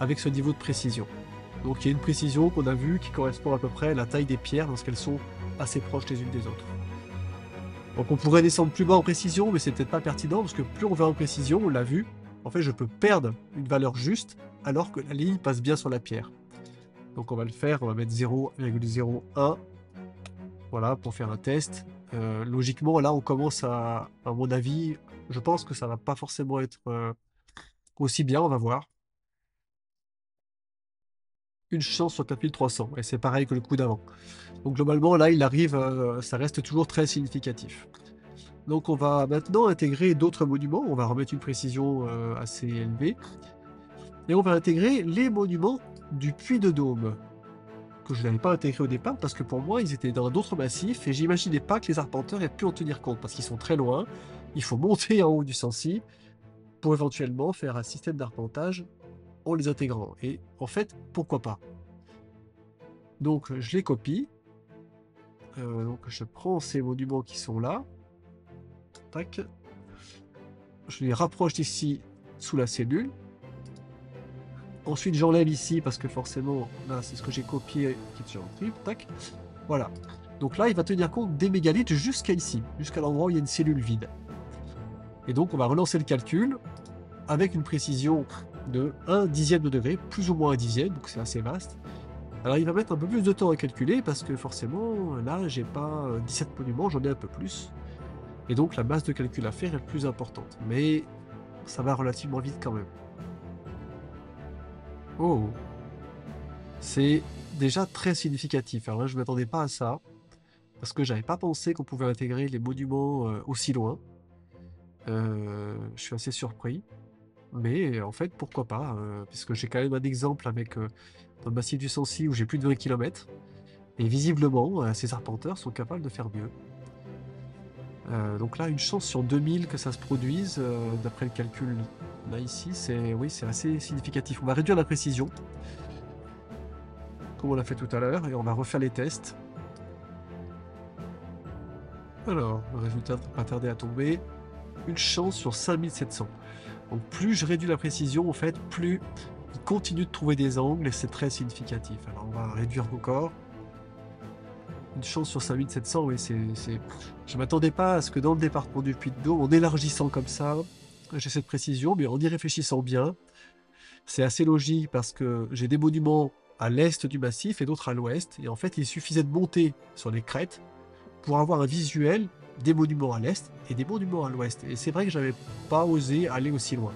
avec ce niveau de précision. Donc il y a une précision qu'on a vue qui correspond à peu près à la taille des pierres lorsqu'elles sont assez proches les unes des autres. Donc on pourrait descendre plus bas en précision, mais c'est peut-être pas pertinent parce que plus on va en précision, on l'a vu, en fait je peux perdre une valeur juste alors que la ligne passe bien sur la pierre. Donc on va le faire, on va mettre 0,01 voilà, pour faire un test. Logiquement, là, on commence à mon avis, je pense que ça va pas forcément être aussi bien, on va voir. Une chance sur 4300, et c'est pareil que le coup d'avant. Donc globalement, là, il arrive, ça reste toujours très significatif. Donc on va maintenant intégrer d'autres monuments, on va remettre une précision assez élevée, et on va intégrer les monuments du Puy de Dôme, que je n'avais pas intégré au départ, parce que pour moi, ils étaient dans d'autres massifs, et j'imaginais pas que les arpenteurs aient pu en tenir compte, parce qu'ils sont très loin, il faut monter en haut du Sancy, pour éventuellement faire un système d'arpentage en les intégrant. Et en fait, pourquoi pas? Donc je les copie, donc je prends ces monuments qui sont là, tac, je les rapproche d'ici sous la cellule. Ensuite, j'enlève ici parce que forcément, là, c'est ce que j'ai copié qui est sur un triple, tac. Voilà. Donc là, il va tenir compte des mégalithes jusqu'à ici, jusqu'à l'endroit où il y a une cellule vide. Et donc, on va relancer le calcul avec une précision de 1 dixième de degré, plus ou moins un dixième, donc c'est assez vaste. Alors, il va mettre un peu plus de temps à calculer parce que forcément, là, j'ai pas 17 monuments, j'en ai un peu plus. Et donc, la masse de calcul à faire est plus importante. Mais ça va relativement vite quand même. Oh, c'est déjà très significatif. Alors là, je ne m'attendais pas à ça, parce que j'avais pas pensé qu'on pouvait intégrer les monuments aussi loin. Je suis assez surpris, mais en fait, pourquoi pas, puisque j'ai quand même un exemple avec dans le massif du Sancy où j'ai plus de 20 km, et visiblement, ces arpenteurs sont capables de faire mieux. Donc là, une chance sur 2000 que ça se produise, d'après le calcul là ici, c'est oui, c'est assez significatif. On va réduire la précision, comme on l'a fait tout à l'heure, et on va refaire les tests. Alors, le résultat ne va pas tarder à tomber. Une chance sur 5700. Donc plus je réduis la précision, en fait, plus il continue de trouver des angles et c'est très significatif. Alors on va réduire encore. Une chance sur 5700, oui, c'est... Je m'attendais pas à ce que dans le département du Puy-de-Dôme, en élargissant comme ça, j'ai cette précision, mais en y réfléchissant bien, c'est assez logique parce que j'ai des monuments à l'est du massif et d'autres à l'ouest. Et en fait, il suffisait de monter sur les crêtes pour avoir un visuel des monuments à l'est et des monuments à l'ouest. Et c'est vrai que j'avais pas osé aller aussi loin.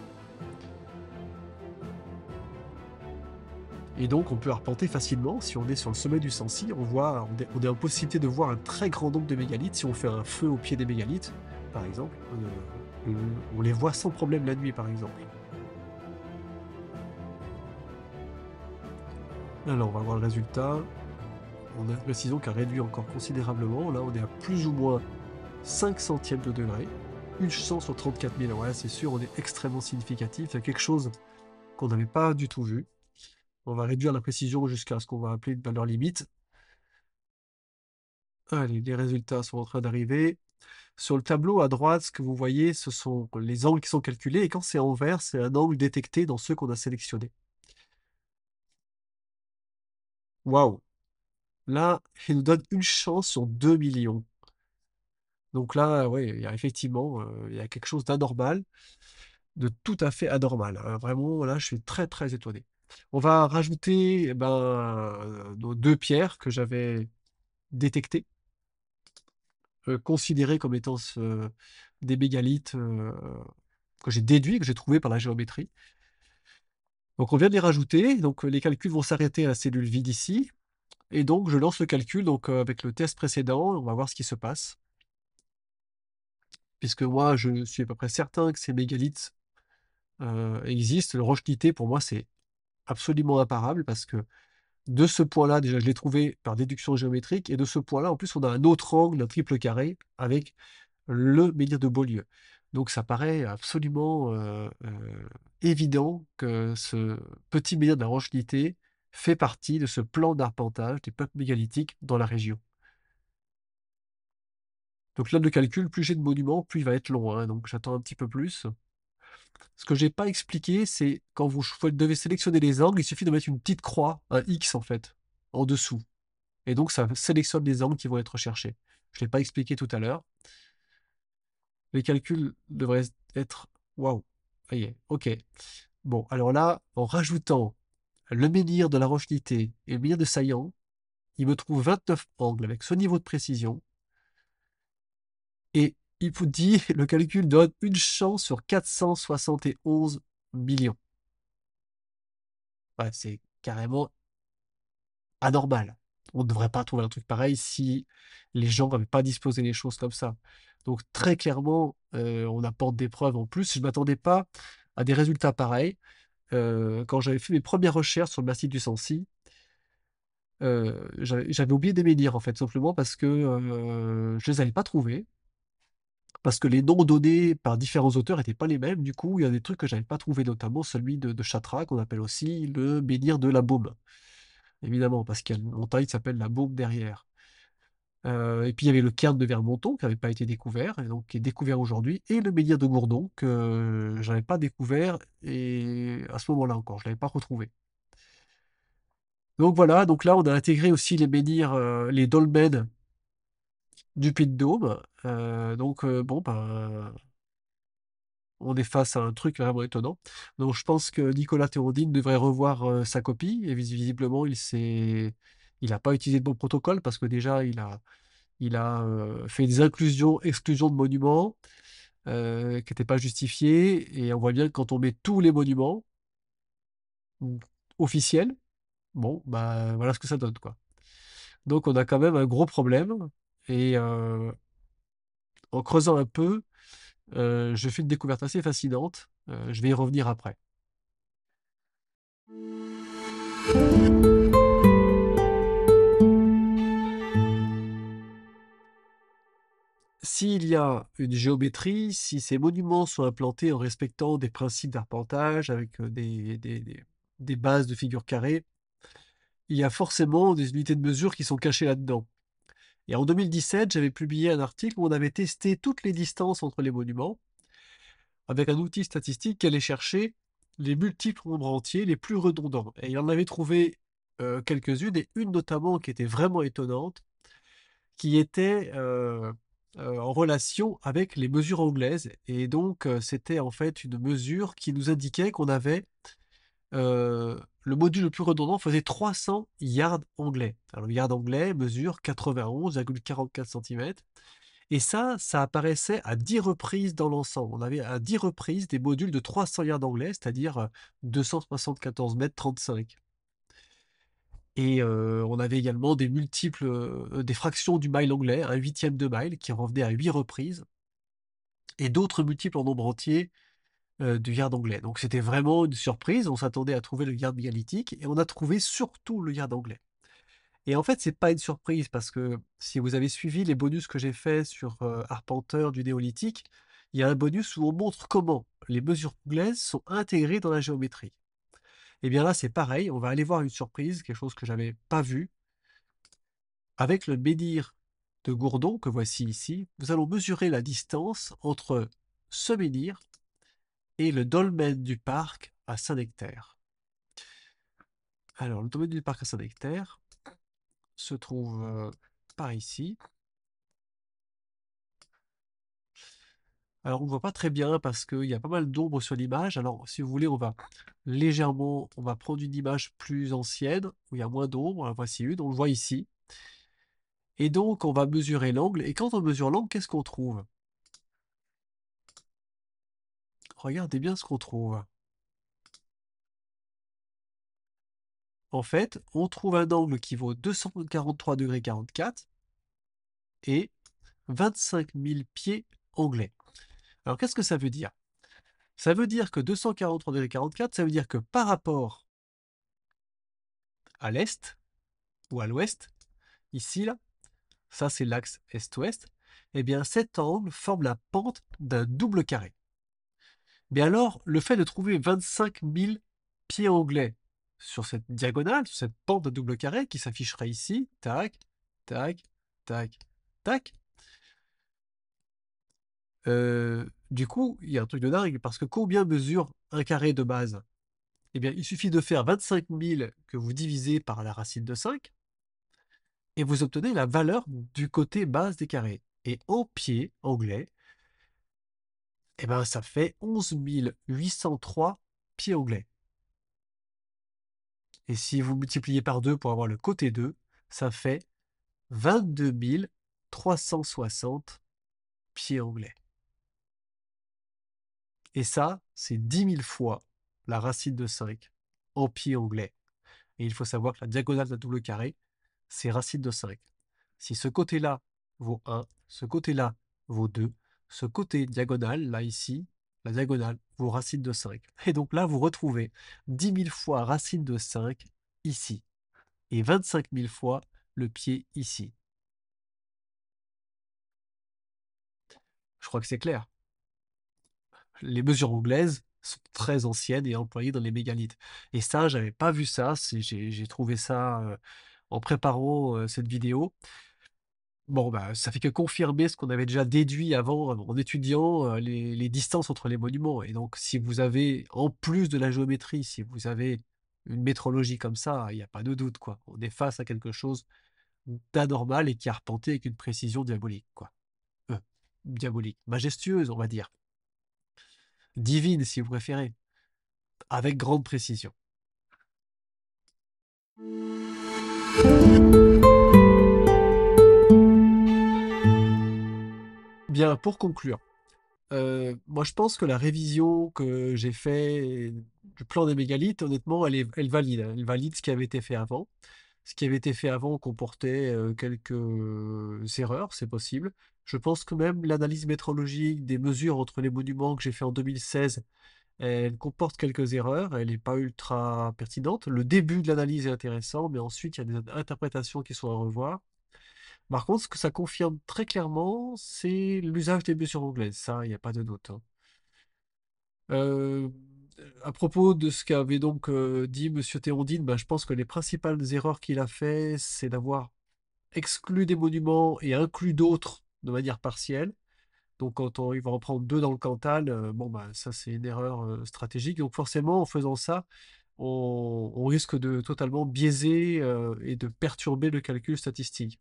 Et donc on peut arpenter facilement, si on est sur le sommet du Sancy, on est en possibilité de voir un très grand nombre de mégalithes. Si on fait un feu au pied des mégalithes, par exemple, on les voit sans problème la nuit, par exemple. Alors on va voir le résultat. On a une précision qui a réduit encore considérablement. Là on est à plus ou moins 5 centièmes de degré. Une chance sur 34 000, ouais c'est sûr, on est extrêmement significatif. Il y a quelque chose qu'on n'avait pas du tout vu. On va réduire la précision jusqu'à ce qu'on va appeler une valeur limite. Allez, les résultats sont en train d'arriver. Sur le tableau à droite, ce que vous voyez, ce sont les angles qui sont calculés. Et quand c'est en vert, c'est un angle détecté dans ceux qu'on a sélectionnés. Waouh! Là, il nous donne une chance sur 2 millions. Donc là, ouais, il y a effectivement il y a quelque chose d'anormal, de tout à fait anormal, hein. Vraiment, là, je suis très, très étonné. On va rajouter eh ben, nos deux pierres que j'avais détectées, considérées comme étant des mégalithes que j'ai déduits, que j'ai trouvés par la géométrie. Donc on vient de les rajouter, donc les calculs vont s'arrêter à la cellule vide ici, et donc je lance le calcul donc, avec le test précédent, on va voir ce qui se passe. Puisque moi, je suis à peu près certain que ces mégalithes existent. Le roche-knitté, pour moi, c'est absolument imparable parce que de ce point-là, déjà, je l'ai trouvé par déduction géométrique, et de ce point-là, en plus, on a un autre angle, un triple carré, avec le menhir de Beaulieu. Donc ça paraît absolument évident que ce petit menhir de la Roche-Nitté fait partie de ce plan d'arpentage des peuples mégalithiques dans la région. Donc là, de calcul, plus j'ai de monuments, plus il va être long, hein, donc j'attends un petit peu plus. Ce que j'ai pas expliqué, c'est quand vous devez sélectionner les angles, il suffit de mettre une petite croix, un X en fait, en dessous. Et donc ça sélectionne les angles qui vont être recherchés. Je l'ai pas expliqué tout à l'heure. Les calculs devraient être... Waouh! Ça y est, ok. Bon, alors là, en rajoutant le menhir de la Roche-Nitté et le menhir de Saillant, il me trouve 29 angles avec ce niveau de précision, et il vous dit, le calcul donne une chance sur 471 millions. Ouais, c'est carrément anormal. On ne devrait pas trouver un truc pareil si les gens n'avaient pas disposé les choses comme ça. Donc très clairement, on apporte des preuves en plus. Je ne m'attendais pas à des résultats pareils. Quand j'avais fait mes premières recherches sur le massif du Sancy, j'avais oublié des menhirs en fait, simplement parce que je les avais pas trouvés, parce que les noms donnés par différents auteurs n'étaient pas les mêmes. Du coup, il y a des trucs que j'avais pas trouvé, notamment celui de Chatra, qu'on appelle aussi le menhir de la Baume. Évidemment, parce qu'il y a une montagne qui s'appelle la Baume derrière. Et puis il y avait le cairn de Vermonton qui n'avait pas été découvert, et donc qui est découvert aujourd'hui, et le menhir de Gourdon que j'avais pas découvert, et à ce moment-là encore, je l'avais pas retrouvé. Donc voilà, donc là on a intégré aussi les menhirs, les dolmens du Puy-de-Dôme. Donc bon ben, on est face à un truc vraiment étonnant. Donc je pense que Nicolas Théodine devrait revoir sa copie, et visiblement il a pas utilisé de bon protocole, parce que déjà il a fait des inclusions, exclusions de monuments qui n'étaient pas justifiées, et on voit bien que quand on met tous les monuments mm, officiels, bon, bah voilà ce que ça donne, quoi. Donc on a quand même un gros problème, et en creusant un peu, je fais une découverte assez fascinante. Je vais y revenir après. S'il y a une géométrie, si ces monuments sont implantés en respectant des principes d'arpentage avec des bases de figures carrées, il y a forcément des unités de mesure qui sont cachées là-dedans. Et en 2017, j'avais publié un article où on avait testé toutes les distances entre les monuments avec un outil statistique qui allait chercher les multiples nombres entiers les plus redondants. Et il en avait trouvé quelques-unes, et une notamment qui était vraiment étonnante, qui était en relation avec les mesures anglaises. Et donc, c'était en fait une mesure qui nous indiquait qu'on avait le module le plus redondant faisait 300 yards anglais. Alors, le yard anglais mesure 91,44 cm. Et ça apparaissait à 10 reprises dans l'ensemble. On avait à 10 reprises des modules de 300 yards anglais, c'est-à-dire 274 mètres 35. Et on avait également des multiples, des fractions du mile anglais, un huitième de mile qui revenait à 8 reprises, et d'autres multiples en nombre entier du yard anglais. Donc c'était vraiment une surprise. On s'attendait à trouver le yard mégalithique, et on a trouvé surtout le yard anglais. Et en fait, c'est pas une surprise, parce que si vous avez suivi les bonus que j'ai fait sur Arpenteur du néolithique, il y a un bonus où on montre comment les mesures anglaises sont intégrées dans la géométrie. Et bien là, c'est pareil, on va aller voir une surprise, quelque chose que j'avais pas vu. Avec le menhir de Gourdon que voici ici, nous allons mesurer la distance entre ce menhir et le dolmen du parc à Saint-Nectaire. Alors, le dolmen du parc à Saint-Nectaire se trouve par ici. Alors, on ne voit pas très bien parce qu'il y a pas mal d'ombre sur l'image. Alors, si vous voulez, on va prendre une image plus ancienne où il y a moins d'ombre. Alors, voici une, on le voit ici. Et donc, on va mesurer l'angle. Et quand on mesure l'angle, qu'est-ce qu'on trouve? Regardez bien ce qu'on trouve. En fait, on trouve un angle qui vaut 243,44 et 25 000 pieds anglais. Alors, qu'est-ce que ça veut dire? Ça veut dire que 243,44, ça veut dire que par rapport à l'est ou à l'ouest, ici, là, ça c'est l'axe est-ouest, eh bien cet angle forme la pente d'un double carré. Mais alors, le fait de trouver 25 000 pieds anglais sur cette diagonale, sur cette pente d'un double carré qui s'afficherait ici, tac, tac, tac, tac, du coup, il y a un truc de dingue, parce que combien mesure un carré de base? Eh bien, il suffit de faire 25 000 que vous divisez par la racine de 5, et vous obtenez la valeur du côté base des carrés. Et en pieds anglais, eh ben, ça fait 11 803 pieds anglais. Et si vous multipliez par 2 pour avoir le côté 2, ça fait 22 360 pieds anglais. Et ça, c'est 10 000 fois la racine de 5 en pieds anglais. Et il faut savoir que la diagonale d'un double carré, c'est racine de 5. Si ce côté-là vaut 1, ce côté-là vaut 2, ce côté diagonal, là ici, la diagonale vaut racine de 5. Et donc là, vous retrouvez 10 000 fois racine de 5 ici. Et 25 000 fois le pied ici. Je crois que c'est clair. Les mesures anglaises sont très anciennes et employées dans les mégalithes. Et ça, j'avais pas vu ça. J'ai trouvé ça en préparant cette vidéo. Bon, bah, ça fait que confirmer ce qu'on avait déjà déduit avant en étudiant les distances entre les monuments. Et donc, si vous avez, en plus de la géométrie, si vous avez une métrologie comme ça, il n'y a pas de doute, quoi. On est face à quelque chose d'anormal et qui a arpenté avec une précision diabolique, quoi. Diabolique, majestueuse, on va dire. Divine, si vous préférez, avec grande précision. Bien, pour conclure, moi je pense que la révision que j'ai fait du plan des mégalithes, honnêtement, elle valide, hein. Elle valide ce qui avait été fait avant. Ce qui avait été fait avant comportait quelques erreurs, c'est possible. Je pense que même l'analyse métrologique des mesures entre les monuments que j'ai fait en 2016, elle comporte quelques erreurs, elle n'est pas ultra pertinente. Le début de l'analyse est intéressant, mais ensuite il y a des interprétations qui sont à revoir. Par contre, ce que ça confirme très clairement, c'est l'usage des mesures anglaises. Ça, il n'y a pas de doute, hein. Euh, à propos de ce qu'avait donc dit Monsieur Théondine, ben, je pense que les principales erreurs qu'il a fait, c'est d'avoir exclu des monuments et inclus d'autres de manière partielle. Donc, quand il va en prendre deux dans le Cantal, bon, ben, ça, c'est une erreur stratégique. Donc, forcément, en faisant ça, on risque de totalement biaiser et de perturber le calcul statistique.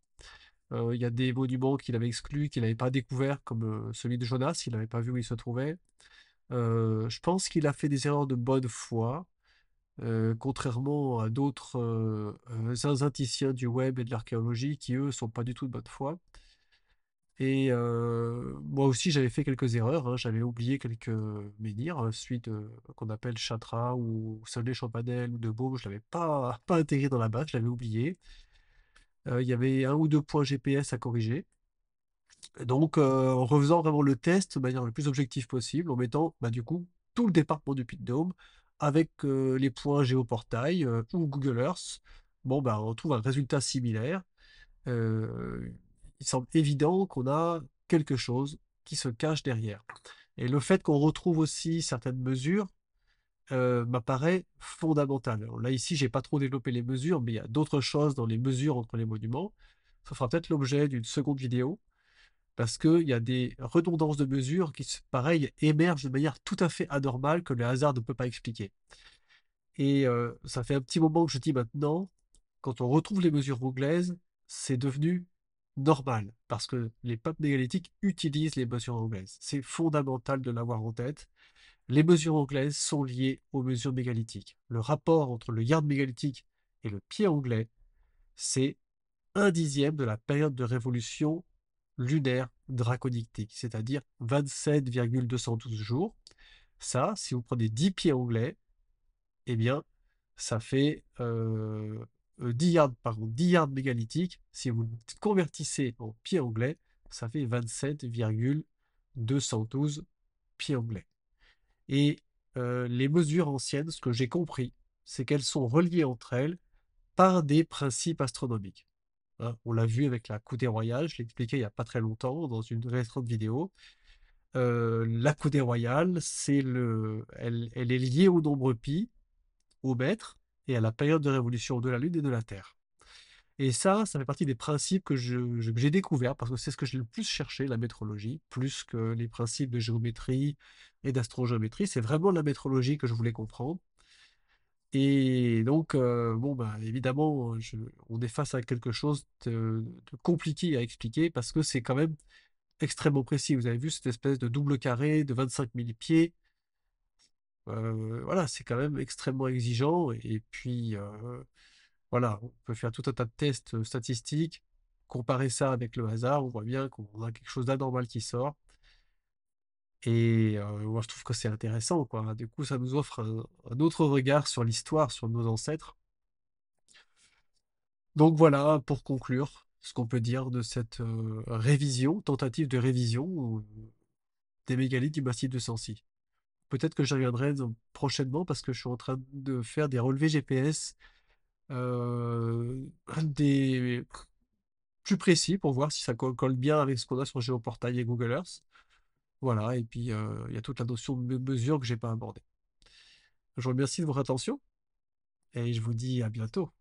Il y a des monuments qu'il avait exclus, qu'il n'avait pas découverts, comme celui de Jonas, il n'avait pas vu où il se trouvait. Je pense qu'il a fait des erreurs de bonne foi, contrairement à d'autres zinzinticiens du web et de l'archéologie qui, eux, sont pas du tout de bonne foi. Et moi aussi, j'avais fait quelques erreurs, hein. J'avais oublié quelques menhirs, celui qu'on appelle Chatra ou Saulay-Champanel ou de Beaume, je l'avais pas intégré dans la base, je l'avais oublié. Il y avait un ou deux points GPS à corriger. Donc, en refaisant vraiment le test de manière le plus objective possible, en mettant bah, du coup tout le département du Puy-de-Dôme avec les points géoportail ou Google Earth, bon, bah, on trouve un résultat similaire. Euh, il semble évident qu'on a quelque chose qui se cache derrière. Et le fait qu'on retrouve aussi certaines mesures m'apparaît fondamental. Alors là, ici, j'ai pas trop développé les mesures, mais il y a d'autres choses dans les mesures entre les monuments. Ça fera peut-être l'objet d'une seconde vidéo parce qu'il y a des redondances de mesures qui, pareil, émergent de manière tout à fait anormale que le hasard ne peut pas expliquer. Et ça fait un petit moment que je dis maintenant, quand on retrouve les mesures anglaises, c'est devenu normal, parce que les peuples mégalithiques utilisent les mesures anglaises. C'est fondamental de l'avoir en tête. Les mesures anglaises sont liées aux mesures mégalithiques. Le rapport entre le yard mégalithique et le pied anglais, c'est un dixième de la période de révolution lunaire draconique, c'est-à-dire 27,212 jours. Ça, si vous prenez 10 pieds anglais, eh bien, ça fait 10 yards, pardon, 10 yards mégalithiques. Si vous le convertissez en pieds anglais, ça fait 27,212 pieds anglais. Et les mesures anciennes, ce que j'ai compris, c'est qu'elles sont reliées entre elles par des principes astronomiques, hein. On l'a vu avec la coudée royale, je l'ai expliqué il n'y a pas très longtemps dans une récente vidéo. La coudée royale, elle est liée au nombre pi, au mètre, et à la période de révolution de la Lune et de la Terre. Et ça fait partie des principes que que j'ai découverts, parce que c'est ce que j'ai le plus cherché, la métrologie, plus que les principes de géométrie et d'astrogéométrie. C'est vraiment la métrologie que je voulais comprendre. Et donc, bon, bah, évidemment, on est face à quelque chose de compliqué à expliquer parce que c'est quand même extrêmement précis. Vous avez vu cette espèce de double carré de 25 000 pieds. Voilà, c'est quand même extrêmement exigeant. Et puis, Voilà, on peut faire tout un tas de tests statistiques, comparer ça avec le hasard, on voit bien qu'on a quelque chose d'anormal qui sort. Et moi, je trouve que c'est intéressant, quoi. Du coup, ça nous offre un autre regard sur l'histoire, sur nos ancêtres. Donc voilà, pour conclure, ce qu'on peut dire de cette révision, tentative de révision des mégalithes du massif de Sancy. Peut-être que j'y reviendrai prochainement parce que je suis en train de faire des relevés GPS des plus précis pour voir si ça colle bien avec ce qu'on a sur Géoportail et Google Earth. Voilà, et puis il y a toute la notion de mesure que j'ai pas abordée. Je vous remercie de votre attention et je vous dis à bientôt.